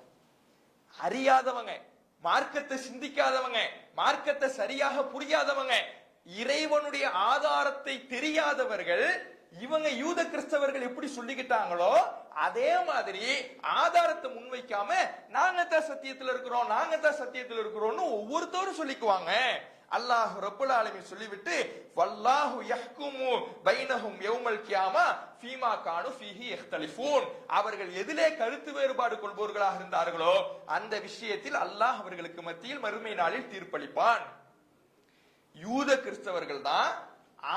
A: அறியாதவங்க, மார்க்கத்தை சிந்திக்காதவங்க, மார்க்கத்தை சரியாக புரியாதவங்க, இறைவனுடைய ஆதாரத்தை தெரியாதவர்கள், இவங்க யூத கிறிஸ்தவர்கள் எப்படி சொல்லிக்கிட்டாங்களோ அதே மாதிரி ஆதாரத்தை முன்வைக்காம நாங்க தான் சத்தியத்தில் இருக்கிறோம், நாங்க தான் சத்தியத்தில் இருக்கிறோம்னு ஒவ்வொருத்தரும் சொல்லிக்குவாங்க. அல்லாஹ் ரப்பல் ஆலமீன் சொல்லிவிட்டு வல்லாஹு யஹ்குமு பைனஹும் யௌமல் கியாமா ஃபீமா கானு ஃபீஹி யக்தலிஃபூன், அவர்கள் எதிலே கருத்து வேறுபாடு கொள்பவர்களாக இருந்தார்களோ அந்த விஷயத்தில் அல்லாஹ் அவர்களுக்கு மத்தியில் மறுமை நாளில் தீர்ப்பளிப்பான். யூத கிறிஸ்தவர்கள் தான்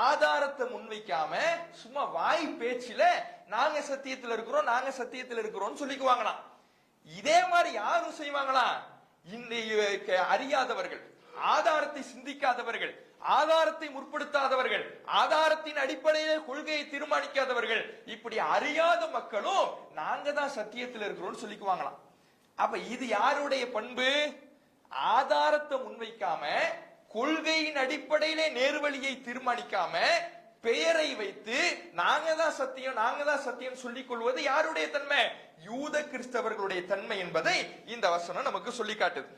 A: ஆதாரத்தை முன்வைக்காம சும்மா வாய் பேச்சில நாங்க சத்தியத்தில் இருக்கிறோம், நாங்க சத்தியத்தில் இருக்கிறோம் சொல்லிக்குவாங்களாம். இதே மாதிரி யாரும் செய்வாங்களா, இந்த அறியாதவர்கள், ஆதாரத்தை சிந்திக்காதவர்கள், ஆதாரத்தை முற்படுத்தாதவர்கள், ஆதாரத்தின் அடிப்படையில் கொள்கையை தீர்மானிக்காதவர்கள், இப்படி அறியாத மக்களும் நாங்க தான் சத்தியத்தில் இருக்கிறோம் சொல்லிக்குவாங்களாம். அப்ப இது யாருடைய பண்பு? ஆதாரத்தை முன்வைக்காம கொள்கையின் அடிப்படையிலே நேர்வழியை தீர்மானிக்காம பெயரை வைத்து நாங்க தான் சத்தியம், நாங்க தான் சத்தியம் சொல்லிக் கொள்வது யாருடைய தன்மை? யூத கிறிஸ்தவர்களுடைய தன்மை என்பதை இந்த வசனம் நமக்கு சொல்லி காட்டுது.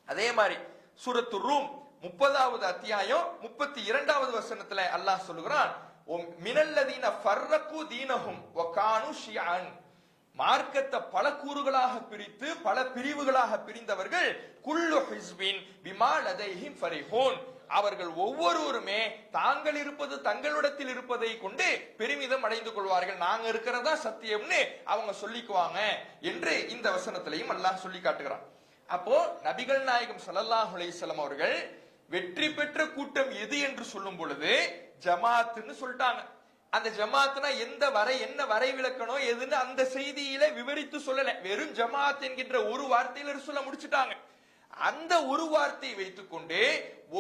A: அதே மாதிரி சூரத்து ரூம் 30வது அத்தியாயம் 32வது வசனத்துல அல்லாஹ் சொல்லுகிறான், மினல்லதீன ஃபர்ரகு தீனஹும் வகானு ஷியன், மார்க்கத்தை பல கூறுகளாக பிரித்து பல பிரிவுகளாக பிரிந்தவர்கள் குல்லு ஹிஸ்பின் பிமா லதைஹிம் ஃபரிஹூன், அவர்கள் ஒவ்வொருவருமே தாங்கள் இருப்பது தங்களிடத்தில் இருப்பதை கொண்டு பெருமிதம் அடைந்து கொள்வார்கள், நாங்க இருக்கிறதா சத்தியம்னு அவங்க சொல்லிக்குவாங்க என்று இந்த வசனத்திலையும் அல்லாஹ் சொல்லி காட்டுகிறான். அப்போ நபிகள் நாயகம் ஸல்லல்லாஹு அலைஹி வஸல்லம் அவர்கள் வெற்றி பெற்ற கூட்டம் எது என்று சொல்லும் பொழுது ஜமாத்துன்னு சொல்லிட்டாங்க. அந்த ஜமாத்னா எந்த வரை, என்ன வரை விளக்கணும் எதுன்னு அந்த செய்தியில விவரித்து சொல்லல, வெறும் ஜமாத் என்கின்ற ஒரு வார்த்தையில சொல்ல முடிச்சுட்டாங்க. அந்த ஒரு வார்த்தையை வைத்துக்கொண்டு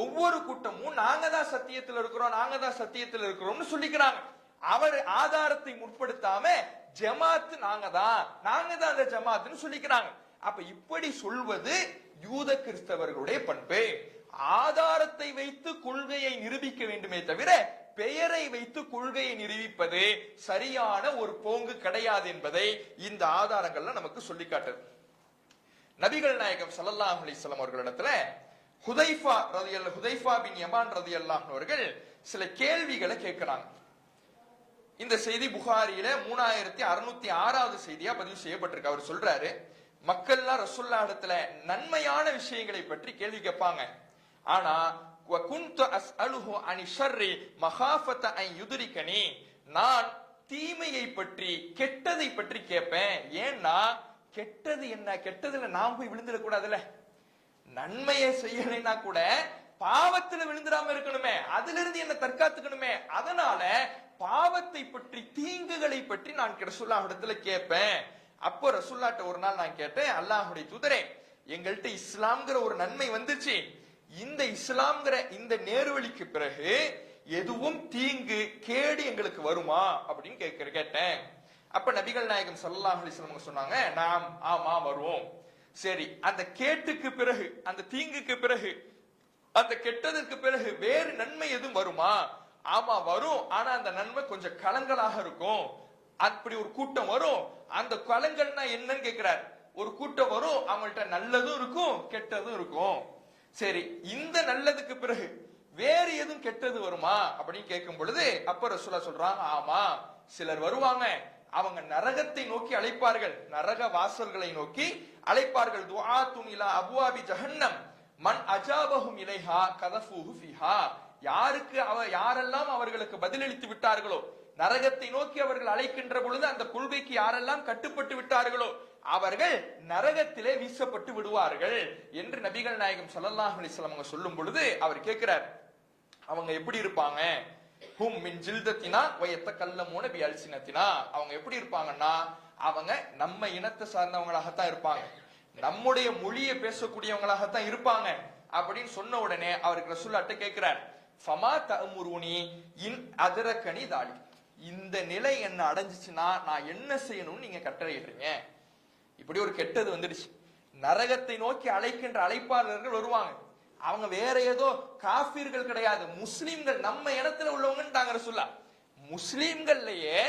A: ஒவ்வொரு கூட்டமும் நாங்க தான் சத்தியத்தில் இருக்கிறோம், நாங்க தான் சத்தியத்தில் இருக்கிறோம்னு சொல்லிக்கிறாங்க. அவர் ஆதாரத்தை முற்படுத்தாம ஜமாத் நாங்க தான் அந்த ஜமாத்னு சொல்லிக்கிறாங்க. அப்ப இப்படி சொல்வது யூத கிறிஸ்தவர்களுடைய பண்பு. ஆதாரத்தை வைத்து கொள்கையை நிரூபிக்க வேண்டுமே தவிர பெயரை வைத்து கொள்கையை நிரூபிப்பது சரியான ஒரு போங்கு கிடையாது என்பதை இந்த ஆதாரங்கள்ல நமக்கு சொல்லி காட்டுது. நபிகள் நாயகம் ஸல்லல்லாஹு அலைஹி வஸல்லம் அவர்களிடத்துல ஹுதைஃபா பின் யமான் ரலியல்லாஹு அவர்கள் சில கேள்விகளை கேட்கிறாங்க. இந்த செய்தி புகாரியில 3606வது செய்தியா பதிவு செய்யப்பட்டிருக்கு. அவர் சொல்றாரு, மக்கள்லாம் ரசூலுல்லாஹ் இடத்துல நன்மையான விஷயங்களை பற்றி கேள்வி கேட்பாங்க, ஆனா நான் தீமையை பற்றி கெட்டதை பற்றி கேட்பேன். ஏன்னா கெட்டது என்ன, கெட்டதுல நாம் போய் விழுந்துட கூடாதுல்ல, நன்மையை செய்யலைன்னா கூட பாவத்துல விழுந்துடாம இருக்கணுமே, அதுல இருந்து என்ன தற்காத்துக்கணுமே, அதனால பாவத்தை பற்றி தீங்குகளை பற்றி நான் ரசூலுல்லாஹ் இடத்துல கேட்பேன். அப்போ ரசூலுல்லாஹ்ட்ட ஒரு நாள் நான் கேட்டேன், அல்லாஹ்வுடைய தூதரே, எங்கள்கிட்ட இஸ்லாம்ங்கிற ஒரு நன்மை வந்துச்சு, இந்த இஸ்லாம்ங்கிற இந்த நேர்வழிக்கு பிறகு எதுவும் தீங்கு கேடு எங்களுக்கு வருமா அப்படின்னு கேட்டேன். அப்ப நபிகள் நாயகம் ஸல்லல்லாஹு அலைஹி வஸல்லம் சொன்னாங்க, நாம் ஆமா வருவோம். சரி, அந்த கேட்டுக்கு பிறகு, அந்த தீங்குக்கு பிறகு அந்த கெட்டதற்கு பிறகு வேறு நன்மை எதுவும் வருமா? ஆமா வரும், ஆனா அந்த நன்மை கொஞ்சம் கலங்களாக இருக்கும். அப்படி ஒரு கூட்டம் வரும். அந்த கலங்கள்னா என்னன்னு கேட்கிறார். ஒரு கூட்டம் வரும், அவங்கள்ட்ட நல்லதும் இருக்கும் கெட்டதும் இருக்கும். சரி, இந்த நல்லதுக்கு பிறகு வேறு எதுவும் கெட்டது வருமா அப்படின்னு கேட்கும் பொழுது அப்ப ரசூலுல்லாஹ் சொல்றாங்க, ஆமா சிலர் வருவாங்க, அவங்க நரகத்தை நோக்கி அழைப்பார்கள், நரக வாசல்களை நோக்கி அழைப்பார்கள். துஆத்துன் இலா அப்வாபி ஜஹன்னம் மன் அஜாபஹும் இலைஹா கதஃபூஹு ஃபீஹா. யாரெல்லாம் அவர்களுக்கு பதிலளித்து விட்டார்களோ, நரகத்தை நோக்கி அவர்கள் அழைக்கின்ற பொழுது அந்த கொள்கைக்கு யாரெல்லாம் கட்டுப்பட்டு விட்டார்களோ அவர்கள் நரகத்திலே வீசப்பட்டு விடுவார்கள் என்று நபிகள் நாயகம் ஸல்லல்லாஹு அலைஹி வஸல்லம் அவங்க சொல்லும் பொழுது அவர் கேட்கிறார், அவங்க எப்படி இருப்பாங்க? ஹும் மின் ஜில்தத்தினா வயத்தகல்லமூன பிஅல்சினத்தினா. அவங்க எப்படி இருப்பாங்கன்னா, அவங்க நம்ம இனத்தை சார்ந்தவங்களாகத்தான் இருப்பாங்க, நம்முடைய மொழியை பேசக்கூடியவங்களாகத்தான் இருப்பாங்க அப்படின்னு சொன்ன உடனே அவருக்கு ரசூலுல்லாஹ் கேட்கிறார், ஃபமா தஅமுருனி இன் அதரகனி தாலி. இந்த நிலை என்ன அடைஞ்சிச்சுன்னா நான் என்ன செய்யணும்னு நீங்க கட்டளையிடுறீங்க. இப்படி ஒரு கெட்டது வந்துடுச்சு. நரகத்தை நோக்கி அழைக்கின்ற அழைப்பாளர்கள் வருவாங்க, அவங்க வேற ஏதோ காஃபிர்கள் கிடையாது, முஸ்லிம்கள், நம்ம இடத்துல உள்ளவங்கன்னு ரசூலுல்லாஹ். முஸ்லிம்கள்லயே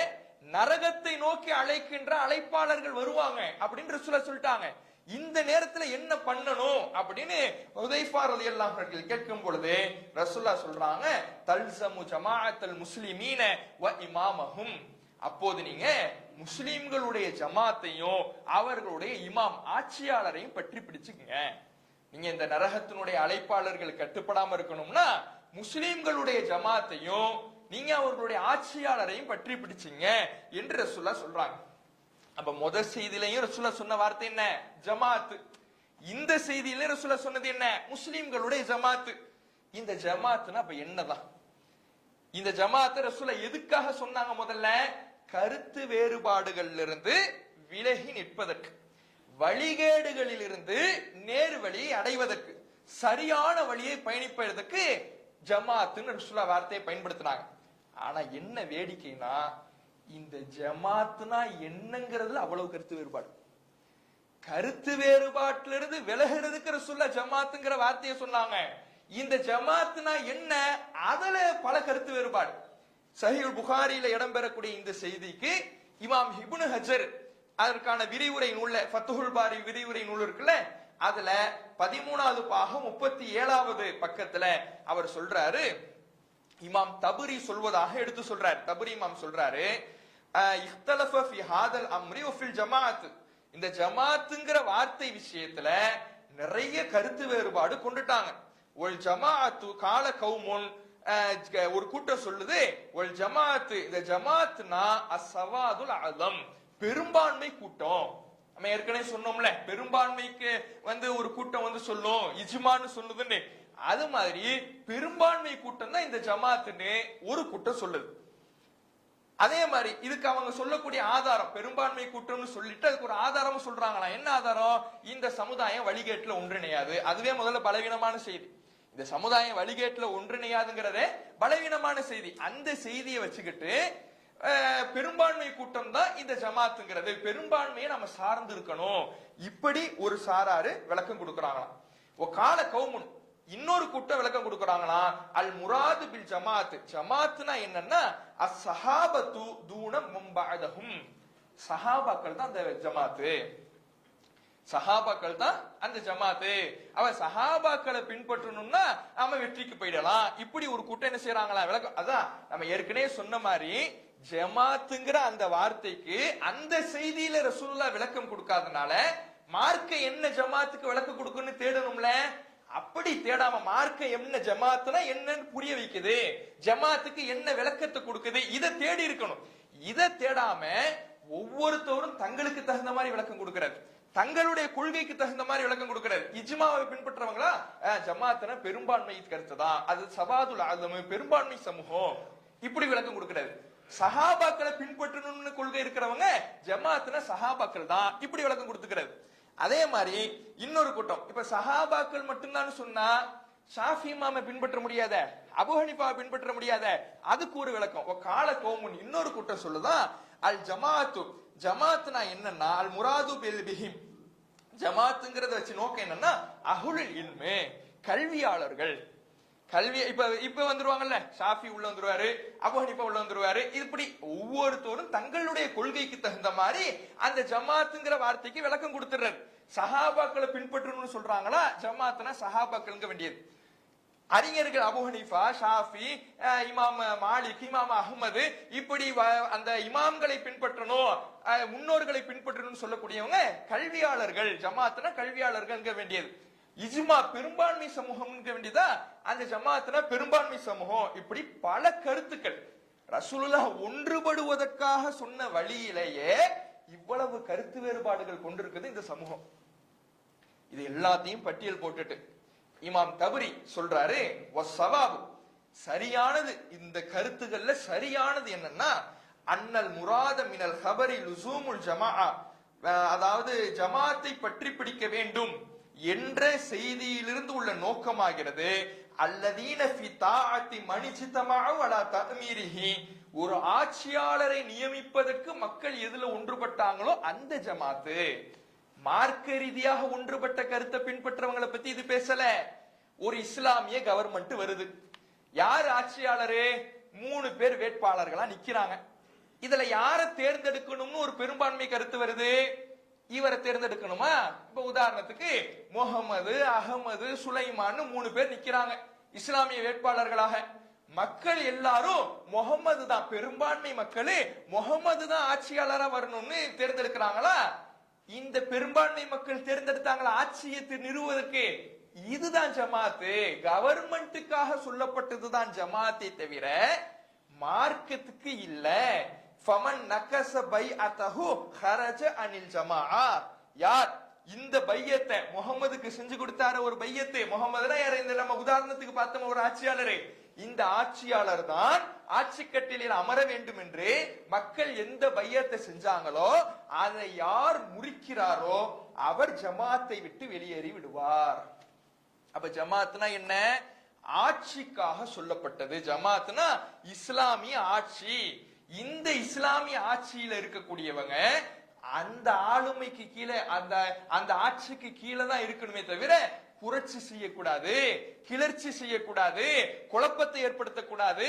A: நரகத்தை நோக்கி அழைக்கின்ற அழைப்பாளர்கள் வருவாங்க அப்படின்னு ரசூலுல்லாஹ் சொல்லிட்டாங்க. இந்த நேரத்துல என்ன பண்ணணும் அப்படின்னு ஹுதைஃபா ரலியல்லாஹு அன்ஹு கேட்கும் பொழுது ரசூலுல்லாஹ் சொல்றாங்க, தல்ஸமு ஜமாஅத்தல் முஸ்லிமீன வ இமாமஹும். அப்போது நீங்க முஸ்லிம்களுடைய ஜமாத்தையும் அவர்களுடைய இமாம் ஆட்சியாளரையும் பற்றி பிடிச்சுக்கங்க. நீங்க இந்த நரகத்தினுடைய அழைப்பாளர்கள் கட்டுப்படாம இருக்கணும்னா முஸ்லிம்களுடைய ஜமாத்தையும் நீங்க அவர்களுடைய ஆட்சியாளரையும் பற்றி பிடிச்சிங்க என்று ரசூலுல்லாஹ் சொல்றாங்க. அப்ப முதல் செய்தியிலையும் ரசூலுல்லாஹ் சொன்ன வார்த்தை என்ன? ஜமாத். இந்த செய்தியில ரசூலுல்லாஹ் சொன்னது என்ன? முஸ்லிம்களுடைய ஜமாத். இந்த ஜமாத்னா அப்ப என்னதான்? இந்த ஜமாத் ரசூலுல்லாஹ் எதுக்காக சொன்னாங்க? முதல்ல கருத்து வேறுபாடுகளிலிருந்து விலகி நிற்பதற்கு, வழிகேடுகளில் இருந்து நேர் வழியை அடைவதற்கு, சரியான வழியை பயணிப்பதற்கு ஜமாத்துன்னு ரசூலுல்லாஹ் வார்த்தையை பயன்படுத்தினாங்க. ஆனா என்ன வேடிக்கைனா, இந்த ஜமாத்னா என்னங்கிறதுல அவ்வளவு கருத்து வேறுபாடு. கருத்து வேறுபாட்டிலிருந்து விலகிறதுக்கு ரசூலுல்லாஹ் ஜமாத்துங்கிற வார்த்தையை சொன்னாங்க. இந்த ஜமாத்னா என்ன, அதுல பல கருத்து வேறுபாடு. சஹீஹுல் புகாரியில இடம்பெறக்கூடிய இந்த செய்திக்கு இமாம் இப்னு ஹஜர் அதற்கான விரிவுரை நூல்ல, ஃபத்ஹுல் பாரி விரிவுரை நூல் இருக்குல்ல, அதுல 13வது பாகம் 37வது பக்கத்துல அவர் சொல்றாரு, இமாம் தபரி சொல்வதாக எடுத்து சொல்றாரு. தபரி இமாம் சொல்றாரு, இக்தலஃப ஃபி ஹாதல் அம்ரி வ ஃபில் ஜமாஅத். இந்த ஜமாத்துங்கிற வார்த்தை விஷயத்துல நிறைய கருத்து வேறுபாடு கொண்டுட்டாங்க. ஒல் ஜமாஅத்து கால கௌமுன், ஒரு கூட்டம் சொல்லுது, ஒல் ஜமாஅத், இந்த ஜமாத்னா அஸ்ஸவாதுல் அஸம், பெரும்பான்மை கூட்டம். நம்ம ஏற்கனவே சொன்னோம்ல, பெரும்பான்மைக்கு ஒரு கூட்டம் சொல்லும் இஜ்மான்னு சொல்லுதுன்னு, அது மாதிரி பெரும்பான்மை கூட்டம் தான் இந்த ஜமாத்துன்னு ஒரு கூட்டம் சொல்லுது. அதே மாதிரி இதுக்கு அவங்க சொல்லக்கூடிய ஆதாரம், பெரும்பான்மை கூட்டம்னு சொல்லிட்டு அதுக்கு ஒரு ஆதாரமும் சொல்றாங்களா. என்ன ஆதாரம்? இந்த சமுதாயம் வழிகேட்டுல ஒன்றிணையாது. அதுவே முதல்ல பலவீனமான செய்தி. இந்த சமுதாயம் வழிகேட்டுல ஒன்றிணையாதுங்கிறதே பலவீனமான செய்தி. அந்த செய்தியை வச்சுக்கிட்டு பெரும்பான்மை கூட்டம் தான் இந்த ஜமாத்துங்கிறது, பெரும்பான்மையை நம்ம சார்ந்து இருக்கணும், இப்படி ஒரு சாராரு விளக்கம் கொடுக்கறாங்களாம். ஓ கால கௌமுன், இன்னொரு கூட்டம் விளக்கம் கொடுக்கறாங்களா, அல் முராது பில் ஜமாத். ஜமாத்னா என்னன்னா அஸ்ஸஹாபத்து தூன மும்பஅதஹும், சஹாபாக்கள் தான் அந்த ஜமாத்து, சஹாபாக்கள் தான் அந்த ஜமாத்து. அவன் சஹாபாக்களை பின்பற்றணும்னா அவன் வெற்றிக்கு போயிடலாம், இப்படி ஒரு கூட்டம் என்ன செய்யறாங்களா விளக்கம். அதான் நம்ம ஏற்கனவே சொன்ன மாதிரி ஜமாத்துங்கிற அந்த வார்த்தைக்கு அந்த செய்தியில ரசூலுல்லாஹ் விளக்கம் கொடுக்காதனால மார்க்க என்ன ஜமாத்துக்கு விளக்கம் கொடுக்குன்னு தேடணும்ல. அப்படி தேடாம மார்க்க என்ன ஜமாத்துனா என்னன்னு புரிய வைக்குது, ஜமாத்துக்கு என்ன விளக்கத்தை கொடுக்குது, இதை தேடி இருக்கணும். இதை தேடாம ஒவ்வொருத்தரும் தங்களுக்கு தகுந்த மாதிரி விளக்கம் கொடுக்கிறது, தங்களுடைய கொள்கைக்கு தகுந்த மாதிரி விளக்கம் கொடுக்கிறது. இஜ்மாவை பின்பற்றவங்களா ஜமாத்துனா பெரும்பான்மை கருத்து தான், அது சவாதுல் ஆலம், பெரும்பான்மை சமூகம், இப்படி விளக்கம் கொடுக்கிறது. சஹாபாக்களை பின்பற்றணும்னு கொள்கை இருக்கிறவங்க ஜமாத்துனா சஹாபாக்கள் தான், இப்படி விளக்கம் கொடுத்துக்கிறது. அதே மாதிரி இன்னொரு கூட்டம், இப்ப சஹாபாக்கள் மட்டும்தான் சொன்னா ஷாஃபி இமாமை பின்பற்ற முடியாத, அபூ ஹனீஃபாவை பின்பற்ற முடியாத, அதுக்கு ஒரு விளக்கம். கால கௌமுன், இன்னொரு கூட்டம் சொல்லுதான் அல் ஜமாத்து, ஜமாத்னா என்னன்னா அல் முராது பில் பிஹிம், ஜமாத்துங்கிறத வச்சு நோக்கம் என்னன்னா அஹ்லுல் இல்மு, கல்வியாளர்கள், கல்வி இப்ப வந்துருவாங்கல்ல, ஷாஃபி உள்ள வந்துருவாரு, அபூ ஹனீஃபா உள்ள வந்துருவாரு. இப்படி ஒவ்வொருத்தரும் தங்களுடைய கொள்கைக்கு தகுந்த மாதிரி அந்த ஜமாத்துங்கிற வார்த்தைக்கு விளக்கம் கொடுத்துறாரு. சஹாபாக்களை பின்பற்றணும்னு சொல்றாங்களா, ஜமாத்னா சஹாபாக்கள் வேண்டியது. அறிஞர்கள் அபூ ஹனீஃபா, ஷாஃபி, இமாம் மாலிக், இமாம் அஹ்மது, இப்படி அந்த இமாம்களை பின்பற்றணும், முன்னோர்களை பின்பற்றணும்னு சொல்லக்கூடியவங்க கல்வியாளர்கள். ஜமாத்னா கல்வியாளர்கள் வேண்டியது. இஜ்மா பெரும்பான்மை சமூகம் வேண்டியதா, அந்த ஜமாத்னா பெரும்பான்மை சமூகம். இப்படி பல கருத்துக்கள் ரசூலுல்லாஹ் ஒன்றுபடுவதற்காக சொன்ன வழியிலேயே இவ்வளவு கருத்து வேறுபாடுகள் கொண்டிருக்குது இந்த சமூகம். இது எல்லாத்தையும் பட்டியல் போட்டுட்டு இமாம் தபரி சொல்றாரு, வஸ்ஸவாபு, சரியானது, இந்த கருத்துக்கள்ல சரியானது என்னன்னா, அன்னல் முராத மினல் ஹபரி லுசூமுல் ஜமாஅ, அதாவது ஜமாத்தை பற்றி பிடிக்க வேண்டும் என்ற செய்தியிலிருந்து உள்ள நோக்கமாகிறது. அல்லதீன ஃபி தாஅத்தி மனிஜ்தமஅ வலா தஅமீரிஹி, ஒரு ஆட்சியாளரை நியமிப்பதற்கு மக்கள் எதுல ஒன்றுபட்டாங்களோ அந்த ஜமாத்து. மார்க்க ரீதியாக ஒன்றுபட்ட கருத்தை பின்பற்றவங்களை பத்தி இது பேசல. ஒரு இஸ்லாமிய கவர்மெண்ட் வருது, யார் ஆட்சியாளரு? 3 பேர் வேட்பாளர்களா நிக்கிறாங்க. இதுல யார தேர்ந்தெடுக்கணும்னு ஒரு பெரும்பான்மை கருத்து வருது. இவரை தேர்ந்தெடுக்கணுமா? இப்ப உதாரணத்துக்கு முகமது, அகமது, சுலைமான் 3 பேர் நிக்கிறாங்க இஸ்லாமிய வேட்பாளர்களாக. மக்கள் எல்லாரும் முகமது தான், பெரும்பான்மை மக்கள் முகமது தான் ஆட்சியாளரா வரணும்னு தேர்ந்தெடுக்கிறாங்களா? இந்த பெரும்பான்மை மக்கள் தேர்ந்தெடுத்தாங்களா ஆட்சியை நிறுவுவதற்கு? இதுதான் ஜமாத்து. கவர்மெண்ட்டுக்காக சொல்லப்பட்டதுதான் ஜமாத்தை தவிர மார்க்கத்துக்கு இல்ல. ஃபமன் நகஸ பைஅத்தஹு ஹரஜ அனில் ஜமாஅ, யார் இந்த பையத்தை முகமதுக்கு செஞ்சு கொடுத்தார, ஒரு பையத்து, முகமதுனா யார்? இந்த நம்ம உதாரணத்துக்கு பார்த்தோம் ஒரு ஆட்சியாளர். இந்த ஆட்சியாளர் தான் ஆட்சி கட்டிலில் அமர வேண்டும் என்று மக்கள் எந்த பையத்தை செஞ்சாங்களோ அதை யார் முறிக்கிறாரோ அவர் ஜமாத்தை விட்டு வெளியேறி விடுவார். அப்ப ஜமாத்னா என்ன? ஆட்சிக்காக சொல்லப்பட்டது. ஜமாத்னா இஸ்லாமிய ஆட்சி. இந்த இஸ்லாமிய ஆட்சியில இருக்கக்கூடியவங்க அந்த ஆளுமைக்கு கீழே, அந்த ஆட்சிக்கு கீழே தான் இருக்கணுமே தவிர புரட்சி செய்யக்கூடாது, கிளர்ச்சி செய்யக்கூடாது, குழப்பத்தை ஏற்படுத்தக்கூடாது.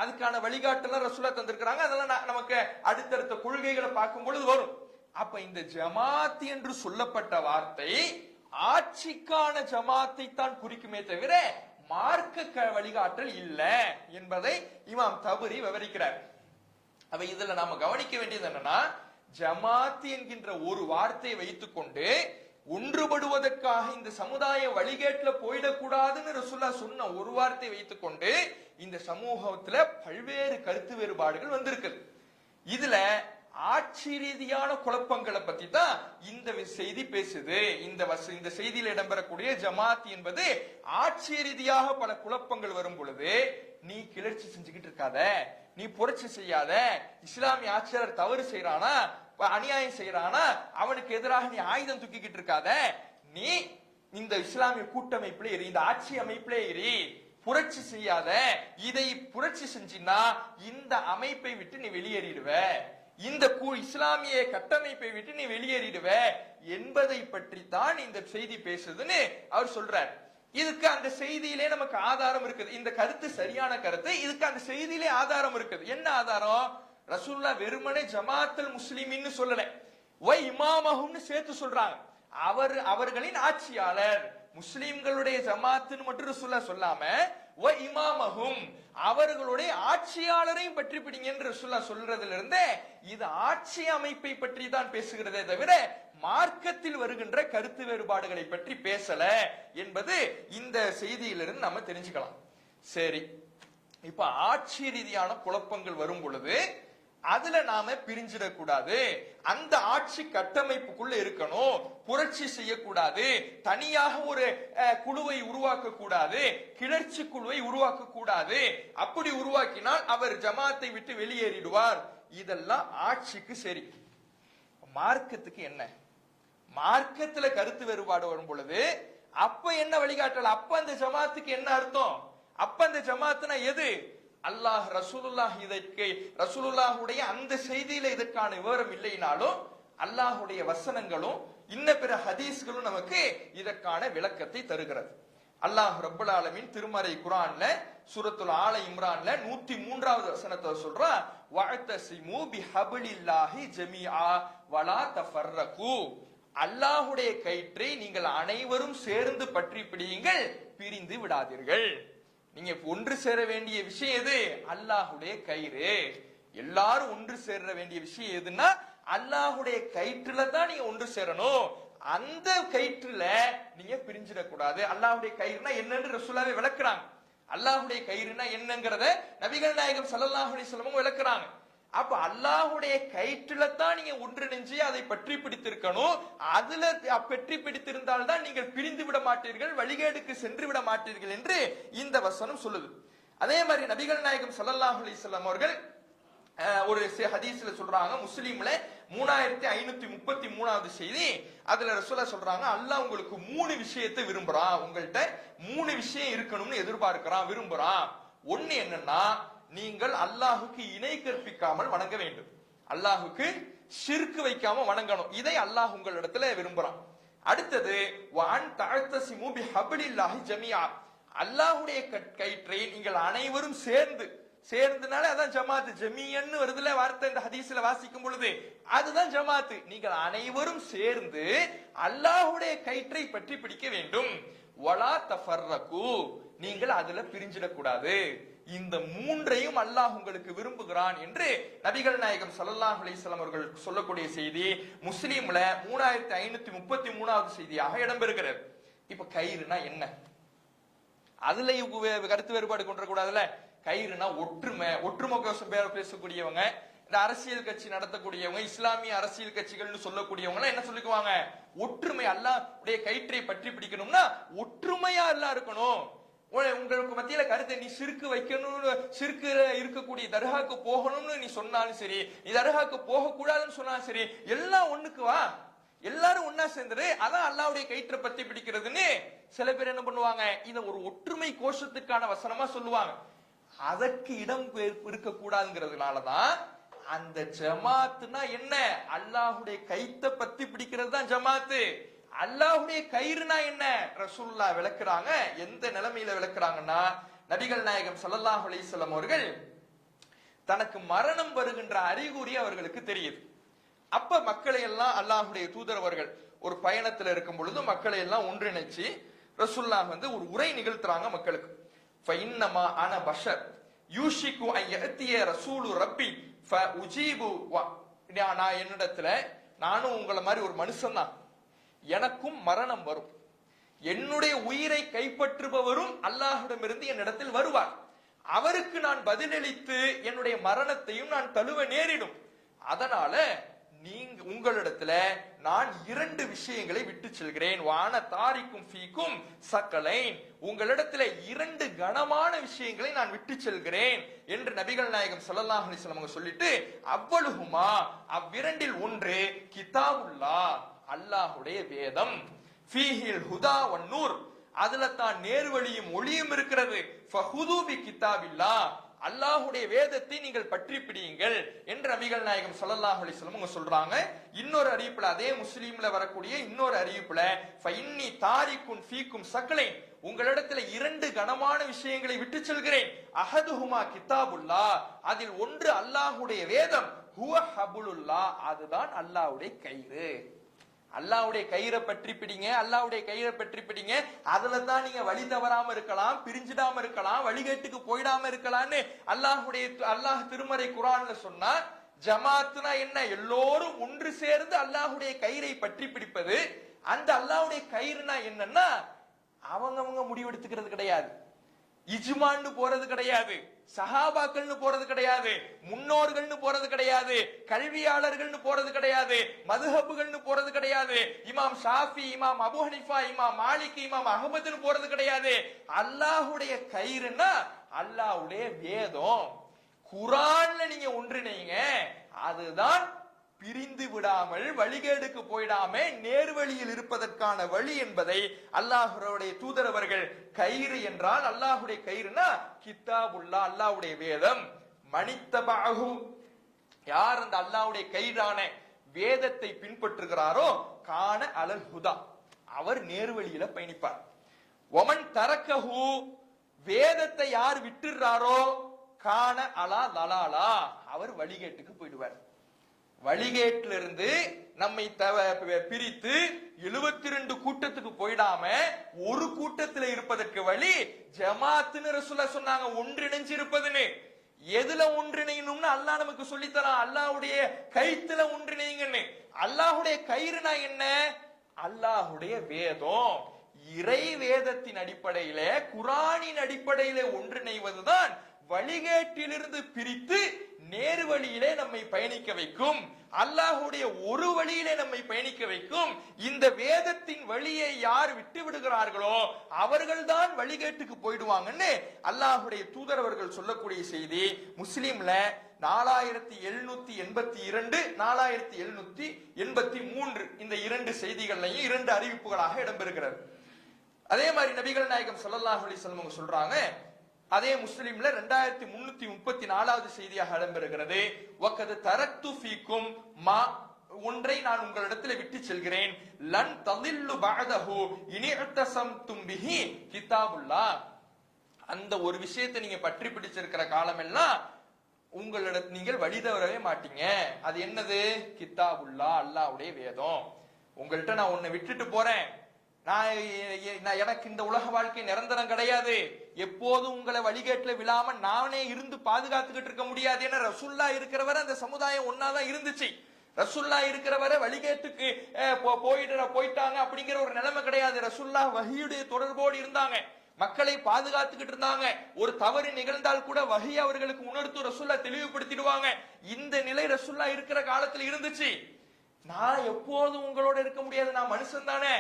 A: அதுக்கான வழிகாட்டெல்லாம் ரசூலா தந்திருக்கிறாங்க. அதெல்லாம் நமக்கு அடுத்தடுத்த கொள்கைகளை பார்க்கும் பொழுது வரும். அப்ப இந்த ஜமாத் என்று சொல்லப்பட்ட வார்த்தை ஆட்சிக்கான ஜமாத்தை தான் குறிக்குமே தவிர மார்க்க வழிகாட்டல் இல்ல என்பதை இமாம் தபரி விவரிக்கிறார். அப்ப இதுல நாம கவனிக்க வேண்டியது என்னன்னா, ஜமாத் என்கின்ற ஒரு வார்த்தையை வைத்துக் கொண்டு ஒன்றுபடுவதற்காக இந்த சமுதாய வழிகேட்டுல போயிடக்கூடாதுன்னு ரசூல்லா சொன்ன ஒரு வார்த்தை வைத்துக் கொண்டு இந்த சமூகத்துல பல்வேறு கருத்து வேறுபாடுகள் வந்திருக்குது. இதுல ஆட்சி ரீதியான குழப்பங்களை பத்தி தான் இந்த செய்தி பேசுது. இந்த செய்தியில இடம்பெறக்கூடிய ஜமாத் என்பது ஆட்சி ரீதியாக பல குழப்பங்கள் வரும் பொழுது நீ கிளர்ச்சி செஞ்சுக்கிட்டு இருக்காத, நீ புரட்சி செய்யாத, இஸ்லாமிய ஆட்சியாளர் தவறு செய்யறானா, அநியாயம் செய்யறானா, அவனுக்கு எதிராக நீ ஆயுதம் தூக்கிக்கிட்டு இருக்காத, நீ இந்த இஸ்லாமிய கூட்டமைப்புல ஏறி, இந்த ஆட்சி அமைப்புல ஏறி புரட்சி செய்யாத. இதை புரட்சி செஞ்சினா இந்த அமைப்பை விட்டு நீ வெளியேறிடுவ, இந்த இஸ்லாமிய கட்டமைப்பை விட்டு நீ வெளியேறிடுவ என்பதை பற்றி தான் இந்த செய்தி பேசுதுன்னு அவர் சொல்றார். இதுக்கு அந்த செய்தியிலே நமக்கு ஆதாரம் இருக்குது. இந்த கருத்து சரியான கருத்து. இதுக்கு அந்த செய்தியிலே ஆதாரம் இருக்குது. என்ன ஆதாரம்? ரசூலுல்லா வெறுமனே ஜமாத்துல் முஸ்லிமின்னு சொல்லல, வை இமாமஹும்னு சேர்த்து சொல்றாங்க. அவர்களின் ஆட்சியாளர், முஸ்லிம்களுடைய ஜமாத்துன்னு மட்டும் ரசூலுல்லா சொல்லாம வை இமாமஹும், அவர்களுடைய ஆட்சியாளரையும் பற்றி பிடிங்க என்று ரசூலுல்லா சொல்றதுல இருந்து இது ஆட்சி அமைப்பை பற்றி தான் பேசுகிறதே தவிர மார்க்கத்தில் வருகின்ற கருத்து வேறுபாடுகளை பற்றி பேசல என்பது இந்த செய்தியிலிருந்து நம்ம தெரிஞ்சுக்கலாம். சரி, இப்ப ஆட்சி ரீதியான குழப்பங்கள் வரும் பொழுது அதுல நாம பிரிஞ்சிடக்கூடாது, அந்த ஆட்சி கட்டமைப்புக்குள்ள இருக்கணும், புரட்சி செய்யக்கூடாது, தனியாக ஒரு குழுவை உருவாக்க கூடாது, கிளர்ச்சி குழுவை உருவாக்க கூடாது. அப்படி உருவாக்கினால் அவர் ஜமாத்தை விட்டு வெளியேறிடுவார். இதெல்லாம் ஆட்சிக்கு சரி. மார்க்கத்துக்கு என்ன? மார்க்கத்துல கருத்து வேறுபாடு வரும் பொழுது அப்ப என்ன வழிகாட்டல்? அப்ப அந்த ஜமாத்துக்கு என்ன அர்த்தம்? அப்ப அந்த ஜமாத்துனா எது? அல்லாஹ் ரசூலுல்லாஹ் இதற்கு ரசூலுல்லாஹுடைய அந்த செய்தியில இதற்கான விவரம் இல்லைனாலும் அல்லாஹுடைய வசனங்களும் இன்ன பிற ஹதீஸ்களும் நமக்கு இதற்கான விளக்கத்தை தருகிறது. அல்லாஹ் ரப்பல் ஆலமீன் திருமறை குர்ஆன்ல சூரத்துல் ஆல இம்ரான்ல 103வது வசனத்தை சொல்றா, வஅத்தஸிமு பிஹப்லில்லாஹி ஜமீஆ வலா தஃபர்ரகு. அல்லாஹ்வுடைய கயிற்றை நீங்கள் அனைவரும் சேர்ந்து பற்றி பிடியுங்கள், பிரிந்து விடாதீர்கள். நீங்க ஒன்று சேர வேண்டிய விஷயம் எது? அல்லாஹ்வுடைய கயிறு. எல்லாரும் ஒன்று சேர வேண்டிய விஷயம் எதுன்னா அல்லாஹ்வுடைய கயிற்றுல தான் நீங்க ஒன்று சேரணும். அந்த கயிற்றுல நீங்க பிரிஞ்சிடக்கூடாது. அல்லாஹ்வுடைய கயிறுனா என்னன்னு ரசூலுல்லாஹ் விளக்குறாங்க. அல்லாஹ்வுடைய கயிறுனா என்னங்கறத நபிகள் நாயகம் ஸல்லல்லாஹு அலைஹி வஸல்லம் விளக்குறாங்க. அப்ப அல்லாஹ்வுடைய கயிற்றுல தான் நீங்க ஒன்றிணைஞ்சு அதை பற்றி பிடித்திருக்கணும். அதுல பற்றி பிடித்திருந்தால் தான் நீங்கள் பிரிந்து விட மாட்டீர்கள், வழிகேடுக்கு சென்று விட மாட்டீர்கள் என்று இந்த வசனம் சொல்லுது. அதே மாதிரி நபிகள் நாயகம் ஸல்லல்லாஹு அலைஹி வஸல்லம் அவர்கள் ஒரு ஹதீஸ்ல சொல்றாங்க, முஸ்லிம்ல 3533வது செய்தி, அதுல ரசூலுல்லாஹ் சொல்றாங்க, அல்லாஹ் உங்களுக்கு 3 விஷயத்தை விரும்புறான். உங்கள்கிட்ட 3 விஷயம் இருக்கணும்னு எதிர்பார்க்கிறான், விரும்புறான். ஒண்ணு என்னன்னா, நீங்கள் அல்லாஹுக்கு இணை கற்பிக்காமல் வணங்க வேண்டும். அல்லாஹுக்கு ஷிர்க் வைக்காம வணங்கணும். இதை அல்லாஹ் உங்களிடத்துல விரும்புறான். அடுத்தது வஅன் தஅத்தஸிமு பிஹப்லில்லாஹி ஜமீஆ. அல்லாஹ்வுடைய கயிற்றை நீங்கள் அனைவரும் சேர்ந்துனால அதான் ஜமாத். ஜமீஅன்னு வருதுல வார்த்தை இந்த ஹதீஸ்ல வாசிக்கும் பொழுது, அதுதான் ஜமாத். நீங்கள் அனைவரும் சேர்ந்து அல்லாஹ்வுடைய கயிற்றை பற்றி பிடிக்க வேண்டும். வலா தஃபர்ரகு, நீங்கள் அதுல பிரிஞ்சிடக்கூடாது. இந்த 3ஐயும் அல்லாஹ் உங்களுக்கு விரும்புகிறான் என்று நபிகள் நாயகம் ஸல்லல்லாஹு அலைஹி வஸல்லம் அவர்கள் சொல்லக்கூடிய செய்தி முஸ்லிம்ல 3533வது செய்தியாக இடம்பெறுகிறது. இப்ப கயிறுனா என்ன? அதுல கருத்து வேறுபாடு கொண்டு கூடாதுல. கயிறுனா ஒற்றுமை பேசக்கூடியவங்க, இந்த அரசியல் கட்சி நடத்தக்கூடியவங்க, இஸ்லாமிய அரசியல் கட்சிகள்னு சொல்லக்கூடியவங்க என்ன சொல்லிக்குவாங்க? ஒற்றுமை. அல்லாஹ்வுடைய கயிற்றை பற்றி பிடிக்கணும்னா ஒற்றுமையா எல்லாம் இருக்கணும். உங்களுக்கு மத்தியில கருத்தை நீ சிறுக்கு வைக்கணும்னு, சிறுக்கு இருக்கக்கூடிய தர்காக்கு போகணும்னு நீ சொன்னாலும் சரி, நீ தர்காக்கு போக கூடாதுன்னு சொன்னாலும் சரி, எல்லாம் ஒண்ணுக்கு வா, எல்லாரும் ஒன்னா சேர்ந்துரு, அதான் அல்லாஹ்வுடைய கயிற்றை பத்தி பிடிக்கிறதுன்னு சில பேர் என்ன பண்ணுவாங்க, இத ஒரு ஒற்றுமை கோஷத்துக்கான வசனமா சொல்லுவாங்க. அதற்கு இடம் இருக்க கூடாதுங்கிறதுனாலதான் அந்த ஜமாத்துனா என்ன? அல்லாஹ்வுடைய கயித்தை பத்தி பிடிக்கிறது தான் ஜமாத்து. அல்லாஹ்வுடைய கயிறுனா என்ன? ரசூலுல்லாஹ் விளக்குறாங்க. எந்த நிலைமையில விளக்குறாங்கன்னா, நபிகள் நாயகம் ஸல்லல்லாஹு அலைஹி வஸல்லம் அவர்கள் தனக்கு மரணம் வருகின்ற அறிகுறி அவர்களுக்கு தெரியுது. அப்ப மக்களை எல்லாம் அல்லாஹ்வுடைய தூதர் அவர்கள் ஒரு பயணத்துல இருக்கும் பொழுது மக்களை எல்லாம் ஒன்றிணைச்சு ரசூலுல்லாஹ் ஒரு உரை நிகழ்த்துறாங்க மக்களுக்கு. ஃபஇன்னமா அன பஷர் யூஷிகு அன் யஅதிய ரசூலு ரப்பி ஃபஉஜீபு. நான் என்னிடத்துல, நானும் உங்களை மாதிரி ஒரு மனுஷன் தான், எனக்கும் மரணம் வரும், என்னுடைய உயிரை கைப்பற்றுபவரும் அல்லாஹ்விடமிருந்து என்னிடத்தில் வருவார், அவருக்கு நான் பதிலளித்து என்னுடைய மரணத்தையும் நான் தழுவ நேரிடும். அதனால நீங்க உங்களிடத்துல நான் 2 விஷயங்களை விட்டு செல்கிறேன். வான தாரிக்கும் ஃபீக்கும் சக்கலைன், உங்களிடத்துல 2 கனமான விஷயங்களை நான் விட்டு செல்கிறேன் என்று நபிகள் நாயகம் ஸல்லல்லாஹு அலைஹி வஸல்லம் சொல்லிட்டு, அவ்வளுஹுமா, அவ்விரண்டில் ஒன்று கிதாபுல்லாஹ், அல்லாஹ்வுடைய வேதம், ஃபீஹில் ஹுதா வன் நூர், அதுல தான் நேர்வழியும் ஒளியும் இருக்கிறது, ஃபஹுது பி கிதாபில்லாஹ், அல்லாஹ்வுடைய வேதத்தை நீங்கள் பற்றி பிடியுங்கள் என்று நபிகள் நாயகம் ஸல்லல்லாஹு அலைஹி வஸல்லம் சொல்றாங்க. இன்னொரு அறிவிப்புல, அதே முஸ்லிம்ல வரக்கூடிய இன்னொரு அறிவிப்புல, ஃபஇன்னி தாரிகுன் ஃபீக்கும் சக்லைன், உங்களிடத்துல 2 கனமான விஷயங்களை விட்டு செல்கிறேன். அஹதுஹுமா கிதாபுல்லாஹ், அதில் ஒன்று அல்லாஹ்வுடைய வேதம், ஹுவ ஹபுலுல்லாஹ், அதுதான் அல்லாஹ்வுடைய கயிறு. அல்லாஹ்வுடைய கயிறை பற்றி பிடிங்க, அல்லாஹ்வுடைய கயிறை பற்றி பிடிங்க, அதுல தான் நீங்க வழி தவறாம இருக்கலாம், பிரிஞ்சிடாம இருக்கலாம், வழிகேட்டுக்கு போயிடாம இருக்கலாம்னு அல்லாஹ் திருமறை குர்ஆன்ல சொன்னா. ஜமாத்னா என்ன? எல்லோரும் ஒன்று சேர்ந்து அல்லாஹ்வுடைய கயிறை பற்றி பிடிப்பது. அந்த அல்லாஹ்வுடைய கயிறுனா என்னன்னா, அவங்க முடிவெடுத்துக்கிறது கிடையாது, இஜ்மான்னு போறது கிடையாது, சஹாபாக்கள்னு போறது கிடையாது, முன்னோர்கள்னு போறது கிடையாது, கல்வியாளர்கள்னு போறது கிடையாது, மதுஹபுகள்னு போறது கிடையாது, இமாம் ஷாஃபி, இமாம் அபு ஹனீஃபா, இமாம் மாலிக், இமாம் அஹ்மதுன்னு போறது கிடையாது. அல்லாஹ்வுடைய கயிறுனா அல்லாஹ்வுடைய வேதம், குர்ஆன்ல நீங்க ஒன்றிணைங்க, அதுதான் பிரிந்து விடாமல் வழிகேடுக்கு போயிடாம நேர்வழியில் இருப்பதற்கான வழி என்பதை அல்லாஹ்வுடைய தூதர் அவர்கள், கயிறு என்றால் அல்லாஹ்வுடைய கயிறுனா கிதாபுல்லாஹ், அல்லாஹ்வுடைய வேதம், மனித்தபஹு, யார் அந்த அல்லாஹ்வுடைய கயிறான வேதத்தை பின்பற்றுகிறாரோ கான அலல் ஹுதா, அவர் நேர்வழியில பயணிப்பார். ஒமன் தரக்கஹு, வேதத்தை யார் விட்டுறாரோ கான அலா லலாலா, அவர் வழிகேட்டுக்கு போயிடுவார். வழிகேட்டிலிருந்து நம்மை பிரித்து 72 கூட்டத்துக்கு போயிடாம ஒரு கூட்டத்தில் இருப்பதற்கு வழி ஜமாத்துன்னு ரசூலுல்லாஹ் சொன்னாங்க, ஒன்றிணைஞ்சு இருப்பதுன்னு. எதுல ஒன்றிணையணும்னு அல்லாஹ் நமக்கு சொல்லித்தரான், அல்லாஹ்வுடைய கயித்துல ஒன்றிணைங்கன்னு. அல்லாஹ்வுடைய கயிறுனா என்ன? அல்லாஹ்வுடைய வேதம், இறை வேதத்தின் அடிப்படையில, குர்ஆனின் அடிப்படையில ஒன்றிணைவதுதான் வழிகேட்டிலிருந்து பிரித்து நேரு வழியிலே நம்மை பயணிக்க வைக்கும், அல்லாஹ்வுடைய ஒரு வழியிலே நம்மை பயணிக்க வைக்கும். இந்த வேதத்தின் வழியை யார் விட்டு விடுகிறார்களோ அவர்கள்தான் வழிகேட்டுக்கு போயிடுவாங்கன்னு அல்லாஹ்வுடைய தூதர் அவர்கள் சொல்லக்கூடிய செய்தி முஸ்லிம்ல 4782 4783 இந்த இரண்டு செய்திகள்லையும் இரண்டு அறிவிப்புகளாக இடம்பெறுகிறது. அதே மாதிரி நபிகள் நாயகம் ஸல்லல்லாஹு அலைஹி வஸல்லம் அவங்க சொல்றாங்க, அதே முஸ்லிம்ல 2334வது செய்தியாக இடம்பெறுகிறது, வக்கது தரக்து ஃபீக்கும் மா, ஒன்றை நான் உங்களிடத்தில் விட்டு செல்கிறேன், லன் தலில்லு பஅதஹு இனி இத்தஸம்தும் பிஹி கிதாபுல்லாஹ். அந்த ஒரு விஷயத்தை நீங்க பற்றி பிடிச்சிருக்கிற காலம் எல்லாம் உங்களிடத்தில் நீங்கள் வழி தவறவே மாட்டீங்க. அது என்னது? கிதாபுல்லாஹ், அல்லாஹ்வுடைய வேதம். உங்கள்கிட்ட நான் உன்னை விட்டுட்டு போறேன், எனக்கு இந்த உலக வாழ்க்கை நிரந்தரம் கிடையாது, எப்போதும் உங்களை வழிகேட்டுல விழாம நானே இருந்து பாதுகாத்துக்கிட்டு இருக்க முடியாது. ஏன்னா ரசூலுல்லாஹ் இருக்கிறவரை அந்த சமுதாயம் ஒன்னாதான் இருந்துச்சு. ரசூலுல்லாஹ் இருக்கிறவரை வழிகேட்டுக்கு போயிட்டாங்க அப்படிங்கிற ஒரு நிலைமை கிடையாது. ரசூலுல்லாஹ் வஹீயுடைய தொடர்போடு இருந்தாங்க, மக்களை பாதுகாத்துக்கிட்டு இருந்தாங்க. ஒரு தவறு நிகழ்ந்தால் கூட வஹி அவர்களுக்கு உணர்த்து ரசூலுல்லாஹ் தெளிவுபடுத்திடுவாங்க. இந்த நிலை ரசூலுல்லாஹ் இருக்கிற காலத்துல இருந்துச்சு. நான் எப்போதும் உங்களோட இருக்க முடியாது, நான் மனுஷன் தானே,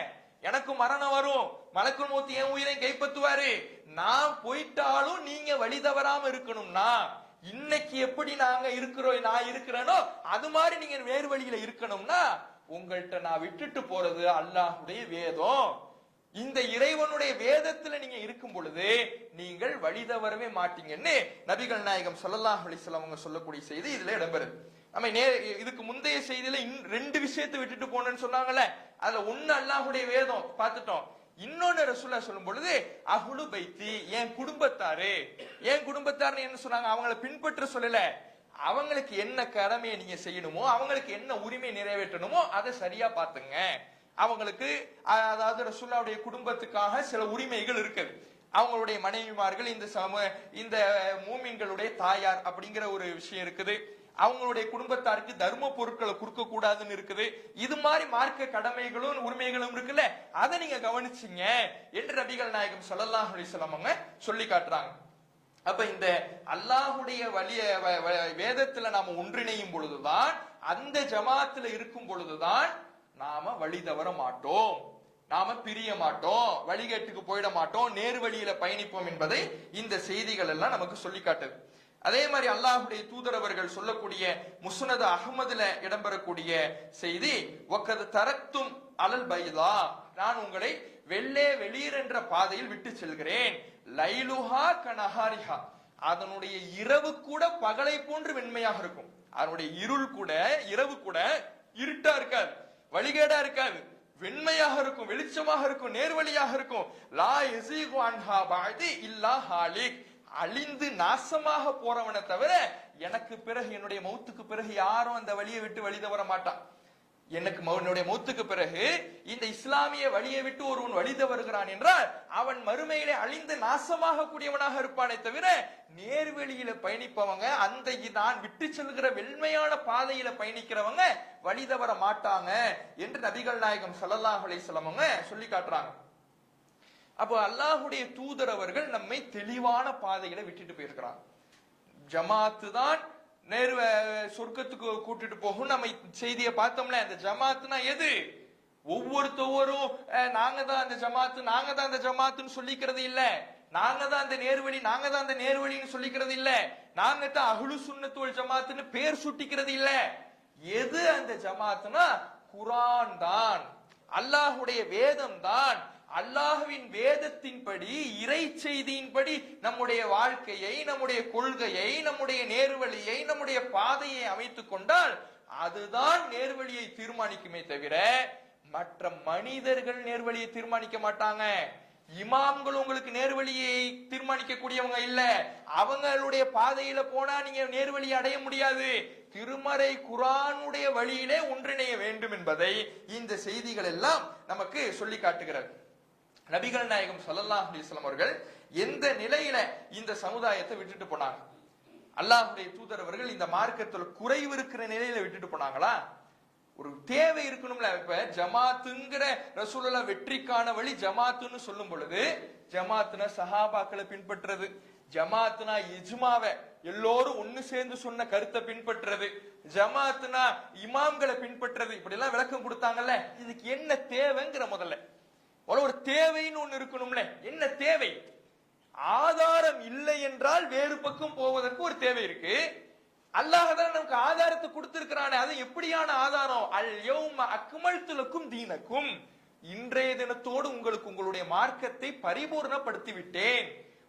A: எனக்கு மரணம் வரும், மலக்குல் மௌத் என் உயிரை கைப்பற்றுவாரு, நான் போயிட்டாலும் நீங்க வழி தவறாம இருக்கணும்னா இன்னைக்கு எப்படி நாங்க இருக்கிறோம், நான் இருக்கிறேனோ அது மாதிரி நீங்க வேறு வழியில இருக்கணும்னா உங்கள்கிட்ட நான் விட்டுட்டு போறது அல்லாஹ்வுடைய வேதம். இந்த இறைவனுடைய வேதத்துல நீங்க இருக்கும் பொழுது நீங்கள் வழி தவறவே மாட்டீங்கன்னு நபிகள் நாயகம் ஸல்லல்லாஹு அலைஹி வஸல்லம் அவங்க சொல்லக்கூடிய செய்தி இதுல இடம்பெறுது. நம்ம இதுக்கு முந்தைய செய்தியில ரெண்டு விஷயத்தை விட்டுட்டு போனேன்னு சொன்னாங்கல்ல, அதுல ஒண்ணு அல்லாஹ்வுடைய வேதம் பார்த்துட்டோம், இன்னொன்னு ரசூலுல்லாஹ் சொல்லும் பொழுது அஹ்லு பைத்தி, என் குடும்பத்தாரு. என் குடும்பத்தாருன்னு என்ன சொன்னாங்க? அவங்களை பின்பற்ற சொல்லல, அவங்களுக்கு என்ன கடமையை நீங்க செய்யணுமோ, அவங்களுக்கு என்ன உரிமை நிறைவேற்றணுமோ அதை சரியா பாத்துங்க. அவங்களுக்கு அதாவது ரசூலுல்லாஹ்வுடைய குடும்பத்துக்காக சில உரிமைகள் இருக்குது. அவங்களுடைய மனைவிமார்கள் இந்த மூமின்களுடைய தாயார் அப்படிங்கிற ஒரு விஷயம் இருக்குது. அவங்களுடைய குடும்பத்தாருக்கு தர்ம பொருட்களை கொடுக்க கூடாதுன்னு இருக்குது. இது மாதிரி மார்க்க கடமைகளும் உரிமைகளும் இருக்குல்ல, அதை நீங்க கவனிச்சீங்க என்று நபிகள் நாயகம் ஸல்லல்லாஹு அலைஹி வஸல்லம் அவங்க சொல்லி காட்டுறாங்க. அப்ப இந்த அல்லாஹ்வுடைய வழிய வேதத்துல நாம ஒன்றிணையும் பொழுதுதான், அந்த ஜமாத்துல இருக்கும் பொழுதுதான் நாம வழி தவற மாட்டோம், நாம பிரிய மாட்டோம், வழிகேட்டுக்கு போயிட மாட்டோம், நேர் வழியில பயணிப்போம் என்பதை இந்த செய்திகள் எல்லாம் நமக்கு சொல்லி காட்டுது. அதே மாதிரி அல்லாஹ்வுடைய தூதர் அவர்கள் சொல்லக்கூடிய முஸ்னத் அஹ்மதுல இடம்பெறக்கூடிய செய்தி, வக்கது தரக்தும் அலல் பைதா, நான் உங்களை வெள்ளே வெளிர் என்ற பாதையில் விட்டு செல்கிறேன், லைலுஹா கனஹாரிஹா, அதனுடைய இரவு கூட பகலை போன்று வெண்மையாக இருக்கும், அதனுடைய இருள் கூட இரவு கூட இருட்டா இருக்காது, வழிகேடா இருக்காது, வெண்மையாக இருக்கும், வெளிச்சமாக இருக்கும், நேர்வழியாக இருக்கும். லா யஸீகு அன்ஹா பஅதி இல்லா ஹாலிக், அழிந்து நாசமாக போறவனை தவிர எனக்கு பிறகு, என்னுடைய மௌத்துக்கு பிறகு யாரும் அந்த வழியை விட்டு வழி தவற மாட்டான். என்னுடைய மௌத்துக்கு பிறகு இந்த இஸ்லாமிய வழியை விட்டு ஒருவன் வழி தவறுகிறான் என்றால் அவன் மறுமையிலே அழிந்து நாசமாக கூடியவனாக இருப்பானே தவிர நேர்வழியில பயணிப்பவங்க, அந்த நான் விட்டு செல்கிற வெண்மையான பாதையில பயணிக்கிறவங்க வழி தவற மாட்டாங்க என்று நபிகள் நாயகம் ஸல்லல்லாஹு அலைஹி வஸல்லம் அவங்க சொல்லி காட்டுறாங்க. அப்போ அல்லாஹ்வுடைய தூதர் அவர்கள் நம்மை தெளிவான பாதையில விட்டுட்டு போயிருக்கிறாங்க. ஜமாத்து தான் சொர்க்கத்துக்கு கூட்டிட்டு போகும். நம்ம செய்தியை பார்த்தோம்ல, அந்த ஜமாத்துனா எது? ஒவ்வொருத்தவரும் நாங்க தான் அந்த ஜமாத்து, நாங்க தான் அந்த ஜமாத்துன்னு சொல்லிக்கிறது இல்ல, நாங்க தான் அந்த நேர்வழி, நாங்க தான் அந்த நேர்வழின்னு சொல்லிக்கிறது இல்ல, நாங்க தான் அஹ்லு சுன்னத் வல் ஜமாத்துன்னு பேர் சுட்டிக்கிறது இல்ல. எது அந்த ஜமாத்துனா குர்ஆன் தான், அல்லாஹ்வுடைய வேதம் தான். அல்லாஹ்வின் வேதத்தின்படி, இறை செய்தியின்படி நம்முடைய வாழ்க்கையை, நம்முடைய கொள்கையை, நம்முடைய நேர்வழியை, நம்முடைய பாதையை அமைத்துக் கொண்டால் அதுதான் நேர்வழியை தீர்மானிக்குமே தவிர மற்ற மனிதர்கள் நேர்வழியை தீர்மானிக்க மாட்டாங்க. இமாம்கள் உங்களுக்கு நேர்வழியை தீர்மானிக்க கூடியவங்க இல்ல. அவங்களுடைய பாதையில போனா நீங்க நேர்வழி அடைய முடியாது. திருமறை குர்ஆனுடைய வழியிலே ஒன்றிணைய வேண்டும் என்பதை இந்த செய்திகள் எல்லாம் நமக்கு சொல்லி காட்டுகிறது. நபிகள் நாயகம் ஸல்லல்லாஹு அலைஹி வஸல்லம் அவர்கள் எந்த நிலையில இந்த சமுதாயத்தை விட்டுட்டு போனாங்க? அல்லாஹ்வுடைய தூதர் அவர்கள் இந்த மார்க்கத்துல குறைவு இருக்கிற நிலையில விட்டுட்டு போனாங்களா? ஒரு தேவை இருக்கணும்ல. இப்ப ஜமாத்துங்கிற ரசூலுல்லாஹ் வெற்றிக்கான வழி ஜமாத்துன்னு சொல்லும் பொழுது, ஜமாத்துனா சஹாபாக்களை பின்பற்றுறது, ஜமாத்துனா இஜ்மாவை எல்லோரும் ஒண்ணு சேர்ந்து சொன்ன கருத்தை பின்பற்றுறது, ஜமாத்துனா இமாம்களை பின்பற்றுறது, இப்படி எல்லாம் விளக்கம் கொடுத்தாங்கல்ல. இதுக்கு என்ன தேவைங்கிற முதல்ல ஒரு தேவைன்னு ஒண்ணு இருக்கணும்ல. என்ன தேவை? ஆதாரம் இல்லை என்றால் வேறு பக்கம் போவதற்கு ஒரு தேவை இருக்கு. அல்லாஹ் தான் நமக்கு ஆதாரத்தை கொடுத்திருக்கிறானே, அது எப்படியான ஆதாரம்? அல் யௌம அக்மல்து லக்கும் தீனக்கும், இன்றைய தினத்தோடு உங்களுக்கு உங்களுடைய மார்க்கத்தை பரிபூர்ணப்படுத்தி விட்டேன்.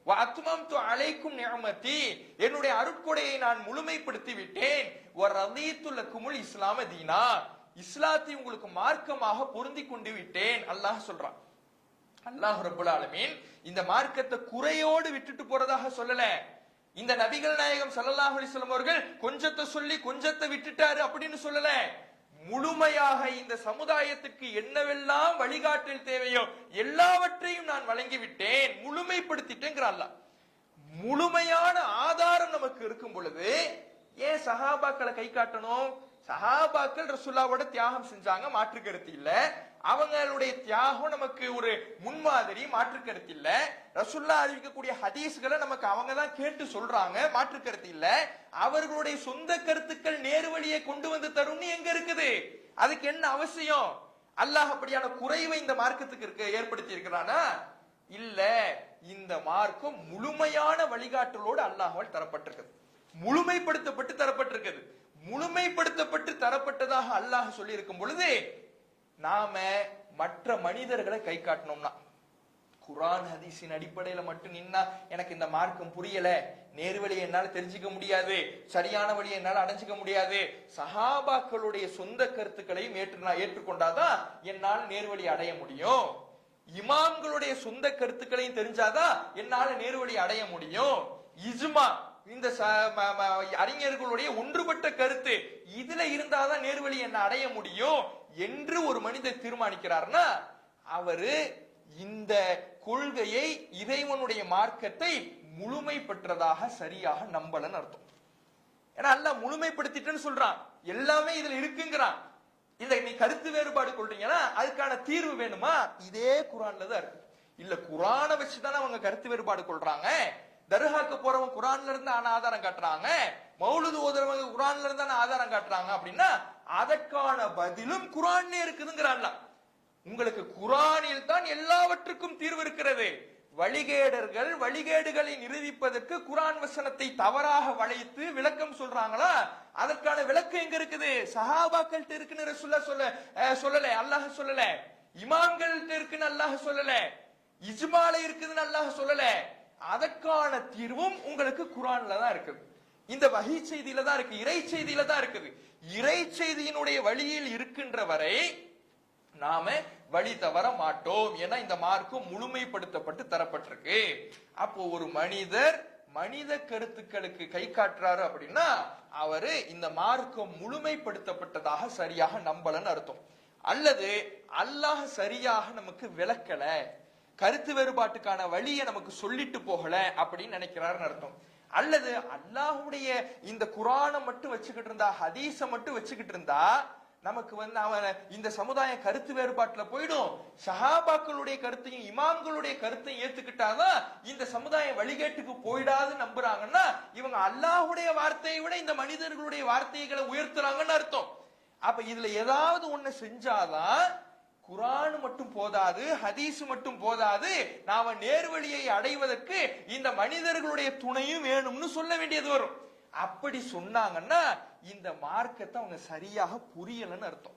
A: வ அத்மம்து அலைக்கும் நிஅமதி, என்னுடைய அருட்கொடையை நான் முழுமைப்படுத்தி விட்டேன். வ ரதீது லக்குமுல் இஸ்லாம தீனா, இஸ்லாத்தை உங்களுக்கு மார்க்கமாக பொருந்தி கொண்டு விட்டேன். அல்லாஹ் சொல்றான். அல்லாஹ் ரப்பல் ஆலமீன் இந்த மார்க்கத்தை குறையோடு விட்டுட்டு போறதாக சொல்லல. இந்த நபிகள் நாயகம் ஸல்லல்லாஹு அலைஹி வஸல்லம் அவர்கள் கொஞ்சத்தை சொல்லி கொஞ்சத்தை விட்டுட்டாரு அப்படின்னு சொல்லல. முழுமையாக இந்த சமுதாயத்துக்கு என்னவெல்லாம் வழிகாட்டல் தேவையோ எல்லாவற்றையும் நான் வழங்கி விட்டேன், முழுமைப்படுத்திட்டேங்கிற அல்லாஹ். முழுமையான ஆதாரம் நமக்கு இருக்கும் பொழுது ஏன் சஹாபாக்களை கை காட்டணும்? சஹாபாக்கள் ரசூலுல்லாஹ்வோட தியாகம் செஞ்சாங்க, மாற்று கருத்து இல்ல. அவங்களுடைய தியாகம் நமக்கு ஒரு முன்மாதிரி, மாற்று கருத்து இல்ல. ரசூலுல்லாஹ் அறிவிக்கக்கூடிய ஹதீஸ்களை நமக்கு அவங்க தான் கேட்டு சொல்றாங்க, மாற்று கருத்து இல்ல. அவர்களுடைய சொந்த கருத்துக்கள் நேர்வழியை கொண்டு வந்து தரும்னு எங்க இருக்குது? அதுக்கு என்ன அவசியம்? அல்லாஹ் அப்படியான குறைவை இந்த மார்க்கத்துக்கு ஏற்படுத்தி இருக்கிறானா? இல்ல. இந்த மார்க்கம் முழுமையான வழிகாட்டலோடு அல்லாஹ்வால் தரப்பட்டிருக்கிறது, முழுமைப்படுத்தப்பட்டு தரப்பட்டிருக்கிறது. முழுமைப்படுத்தப்பட்டு தரப்பட்டதாக அல்லாஹ் சொல்லி இருக்கும் பொழுது நாம மற்ற மனிதர்களை கை காட்டணும்னா, குர்ஆன் ஹதீஸின் அடிப்படையில மட்டும் நின்னா எனக்கு இந்த மார்க்கம் புரியல, நேர்வழியை என்னால தெரிஞ்சுக்க முடியாது, சரியான வழியை என்னால அடைஞ்சுக்க முடியாது, சஹாபாக்களுடைய சொந்த கருத்துக்களையும் ஏற்றுக்கொண்டாதான் என்னால் நேர்வழி அடைய முடியும், இமாம்களுடைய சொந்த கருத்துக்களையும் தெரிஞ்சாதான் என்னால நேர்வழி அடைய முடியும், இஜ்மா இந்த அறிஞர்களுடைய ஒன்றுபட்ட கருத்து இதுல இருந்தாதான் நேர்வழி என்ன அடைய முடியும் என்று ஒரு மனிதர் தீர்மானிக்கிறார்னா அவரு இந்த கொள்கையை, இறைவனுடைய மார்க்கத்தை முழுமை பெற்றதாக சரியாக நம்பலன்னு அர்த்தம். ஏன்னா அல்லாஹ் முழுமைப்படுத்திட்டேன்னு சொல்றான், எல்லாமே இதுல இருக்குங்கிறான். இல்ல நீ கருத்து வேறுபாடு கொள்றீங்கன்னா அதுக்கான தீர்வு வேணுமா? இதே குர்ஆன்ல தான் இருக்கு. இல்ல குர்ஆனை வச்சுதானே அவங்க கருத்து வேறுபாடு கொள்றாங்க. தர்காக்கு போறவங்க குர்ஆன்ல இருந்து ஆதாரம் காட்டுறாங்க, மௌலிது ஓதுறவங்க குர்ஆன்ல இருந்து ஆதாரம் காட்டுறாங்க அப்படின்னா அதற்கான பதிலும் குர்ஆன்லயே இருக்குதுங்கிற அல்லாஹ். உங்களுக்கு குர்ஆனில் தான் எல்லாவற்றுக்கும் தீர்வு இருக்கிறது. வழிகேடர்கள் வழிகேடுகளை நிரூபிப்பதற்கு குர்ஆன் வசனத்தை தவறாக வளைத்து விளக்கம் சொல்றாங்களா? அதற்கான விளக்கம் எங்க இருக்குது? சஹாபாக்கள்கிட்ட இருக்குன்னு ரசூலுல்லாஹ் சொல்லல, அல்லாஹ் சொல்லல. இமாம்கள்கிட்ட இருக்குன்னு அல்லாஹ் சொல்லல, இஜ்மால இருக்குதுன்னு அல்லாஹ் சொல்லல. அதற்கான தீர்வும் உங்களுக்கு குர்ஆன்ல தான் இருக்குது, இந்த வஹீ செய்தியில தான் இருக்கு, இறை செய்தியில தான் இருக்குது. இறை செய்தியினுடைய வழியில் இருக்கின்ற வரை நாம வழி தவற மாட்டோம். ஏன்னா இந்த மார்க்கம் முழுமைப்படுத்தப்பட்டு தரப்பட்டிருக்கு. அப்போ ஒரு மனிதர் மனித கருத்துக்களுக்கு கை காட்டுறாரு அப்படின்னா அவரு இந்த மார்க்கம் முழுமைப்படுத்தப்பட்டதாக சரியாக நம்பலன்னு அர்த்தம். அல்லது அல்லாஹ் சரியாக நமக்கு விளக்கல, கருத்து வேறுபாட்டுக்கான வழியை நமக்கு சொல்லிட்டு போகல அப்படின்னு நினைக்கிறாருன்னு அர்த்தம். அல்லது அல்லாஹ்வுடைய இந்த குர்ஆனை மட்டும் வச்சுக்கிட்டு இருந்தா, ஹதீஸை மட்டும் வச்சுக்கிட்டு இருந்தா நமக்கு அவன் இந்த சமுதாயம் கருத்து வேறுபாட்டுல போயிடும். சஹாபாக்களுடைய கருத்தையும் இமாம்களுடைய கருத்தையும் ஏத்துக்கிட்டாதான் இந்த சமுதாயம் வழிகேட்டுக்கு போயிடாது நம்புறாங்கன்னா இவங்க அல்லாஹ்வுடைய வார்த்தையை விட இந்த மனிதர்களுடைய வார்த்தைகளை உயர்த்துறாங்கன்னு அர்த்தம். அப்ப இதுல ஏதாவது ஒண்ணு செஞ்சாதான் குர்ஆன் மட்டும் போதாது, ஹதீஸ் மட்டும் போதாது, நாம நேர்வழியை அடைவதற்கு இந்த மனிதர்களுடைய துணையும் வேணும்னு சொல்ல வேண்டியது வரும். அப்படி சொன்னாங்கன்னா இந்த மார்க்கத்தை அவங்க சரியாக புரியலன்னு அர்த்தம்.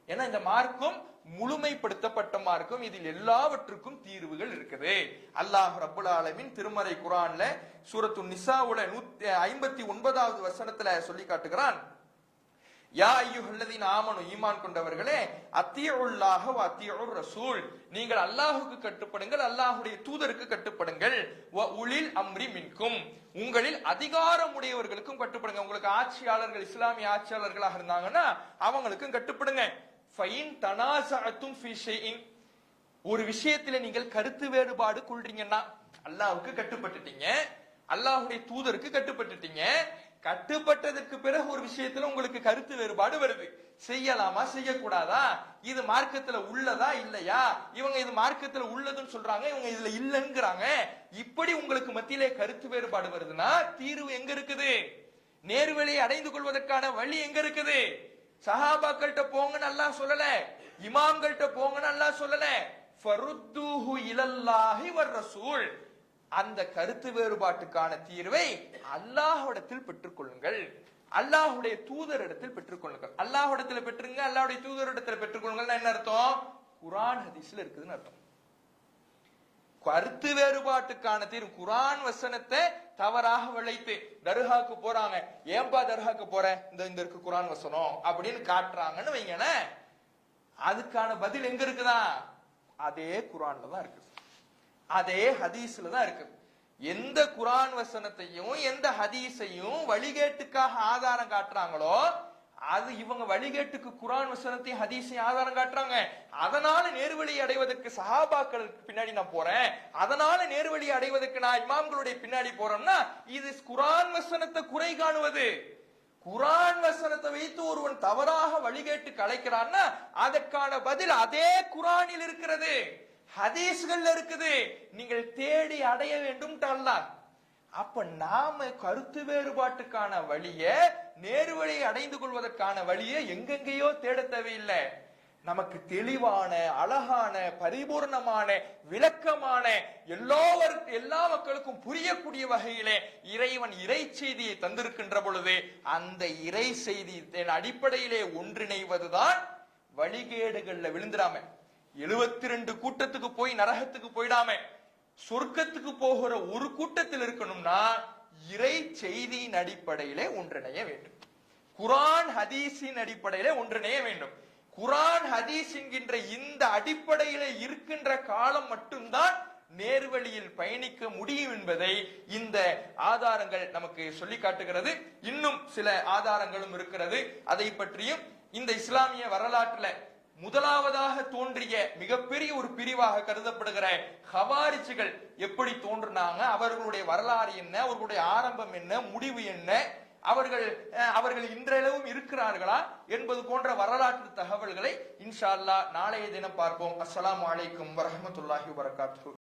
A: ஏன்னா இந்த மார்க்கம் முழுமைப்படுத்தப்பட்ட மார்க்கம், இதில் எல்லாவற்றுக்கும் தீர்வுகள் இருக்குது. அல்லாஹ் ரப்புல் ஆலமீன் திருமறை குர்ஆன்ல சூரத்து நிசாவுல 159வது வசனத்துல சொல்லி காட்டுகிறான், யா அய்யுஹல்லதீன ஆமனு, ஈமான் கொண்டவர்களே, அத்தியுல்லாஹ வ அத்தியுர் ரசூல், நீங்கள் அல்லாஹ்வுக்கு கட்டுப்படுங்கள், அல்லாஹ்வுடைய தூதருக்கு கட்டுப்படுங்கள். வ உலில் அம்ரி மின்கும், உங்களில் அதிகாரம் உடையவர்களுக்கும் கட்டுப்படுங்க. உங்களுக்கு ஆட்சியாளர்கள் இஸ்லாமிய ஆட்சியாளர்களாக இருந்தாங்கன்னா அவங்களுக்கும் கட்டுப்படுங்க. ஃபைன் தனாஸஅத்தும் ஃபீ ஷைஇன், ஒரு விஷயத்துல நீங்கள் கருத்து வேறுபாடு கொள்றீங்கன்னா அல்லாஹ்வுக்கு கட்டுப்பட்டுட்டீங்க, அல்லாஹ்வுடைய தூதருக்கு கட்டுப்பட்டுட்டீங்க. கட்டுப்பட்டதற்கு பிறகு ஒரு விஷயத்துல உங்களுக்கு கருத்து வேறுபாடு வருது, செய்யலாமா செய்யக்கூடாதா, இது மார்க்கத்துல உள்ளதா இல்லையா, இவங்க இது மார்க்கத்துல உள்ளதுன்னு சொல்றாங்க, இவங்க இதுல இல்லங்கிறாங்க, இப்படி உங்களுக்கு மத்தியிலே கருத்து வேறுபாடு வருதுன்னா தீர்வு எங்க இருக்குது? நேர்வழியை அடைந்து கொள்வதற்கான வழி எங்க இருக்குது? சஹாபாக்கள்கிட்ட போங்கன்னு அல்லாஹ் சொல்லல, இமாம்கள்கிட்ட போங்கன்னு அல்லாஹ் சொல்லல. ஃபருத்தூஹு இலல்லாஹி வர் ரசூல், அந்த கருத்து வேறுபாட்டுக்கான தீர்வை அல்லாஹ்விடத்தில் பெற்றுக்கொள்ளுங்கள், அல்லாஹ்வுடைய தூதரிடத்தில் பெற்றுக்கொள்ளுங்கள். அல்லாஹ்விடத்தில் பெற்றுங்க, அல்லாஹ்வுடைய தூதரிடத்தில் பெற்றுக்கொள்ளுங்கள் என்ன அர்த்தம்? குர்ஆன் ஹதீஸ்ல இருக்குதுன்னு அர்த்தம். கருத்து வேறுபாட்டுக்கான தீர்வு குர்ஆன் வசனத்தை தவறாக விளைத்து தர்காக்கு போறாங்க, ஏன்பா தர்காக்கு போற, இந்த இருக்கு குர்ஆன் வசனம் அப்படின்னு காட்டுறாங்கன்னு வைங்களேன், அதுக்கான பதில் எங்க இருக்குதா? அதே குர்ஆன்ல தான் இருக்குது, அதே ஹதீஸ்ல தான் இருக்கு. எந்த குர்ஆன் வசனத்தையும் எந்த ஹதீஸையும் வழிகேட்டுக்காக ஆதாரம் காட்டுறாங்களோ அது இவங்க வழிகேட்டுக்கு குர்ஆன் வசனத்தையும் ஹதீஸையும் ஆதாரம் காட்டுறாங்க. அதனால நேர்வழி அடைவதற்கு சஹாபாக்களுக்கு பின்னாடி நான் போறேன், அதனால நேர்வழி அடைவதற்கு நான் இமாம்களுடைய பின்னாடி போறேன்னா இது குர்ஆன் வசனத்தை குறை காணுவது. குர்ஆன் வசனத்தை வைத்து ஒருவன் தவறாக வழிகேட்டுக்கு அழைக்கிறான்னா அதற்கான பதில் அதே குர்ஆனில் இருக்கிறது, ஹதீஸ்கள்ல இருக்குது, நீங்கள் தேடி அடைய வேண்டும். அப்ப நாம கருத்து வேறுபாட்டுக்கான வழிய, நேர்வழியை அடைந்து கொள்வதற்கான வழியை எங்கெங்கேயோ தேட தேவையில்லை. நமக்கு தெளிவான, அழகான, பரிபூர்ணமான, விளக்கமான, எல்லா மக்களுக்கும் புரியக்கூடிய வகையிலே இறைவன் இறை செய்தியை தந்திருக்கின்ற பொழுது அந்த இறை செய்தியின் அடிப்படையிலே ஒன்றிணைவதுதான் வழிகேடுகள்ல விழுந்துடாம, 72 கூட்டத்துக்கு போய் நரகத்துக்கு போயிடாம சொர்க்கத்துக்கு போகிற ஒரு கூட்டத்தில் இருக்கணும்னா இறை செய்தியின் அடிப்படையிலே ஒன்றிணைய வேண்டும், குர்ஆன் ஹதீஸின் அடிப்படையிலே ஒன்றிணைய வேண்டும். குர்ஆன் ஹதீஸ் என்கின்ற இந்த அடிப்படையிலே இருக்கின்ற காலம் மட்டும்தான் நேர்வழியில் பயணிக்க முடியும் என்பதை இந்த ஆதாரங்கள் நமக்கு சொல்லி காட்டுகிறது. இன்னும் சில ஆதாரங்களும் இருக்கிறது, அதை பற்றியும். இந்த இஸ்லாமிய வரலாற்றுல முதலாவதாக தோன்றிய மிகப்பெரிய ஒரு பிரிவாக கருதப்படுகிற ஹவாரிஜிகள் எப்படி தோன்றினாங்க, அவர்களுடைய வரலாறு என்ன, அவர்களுடைய ஆரம்பம் என்ன, முடிவு என்ன, அவர்கள் இன்றளவும் இருக்கிறார்களா என்பது போன்ற வரலாற்று தகவல்களை இன்ஷா அல்லாஹ் நாளைய தினம் பார்ப்போம். அஸ்ஸலாமு அலைக்கும் வரஹ்மத்துல்லாஹி வபரகாத்துஹு.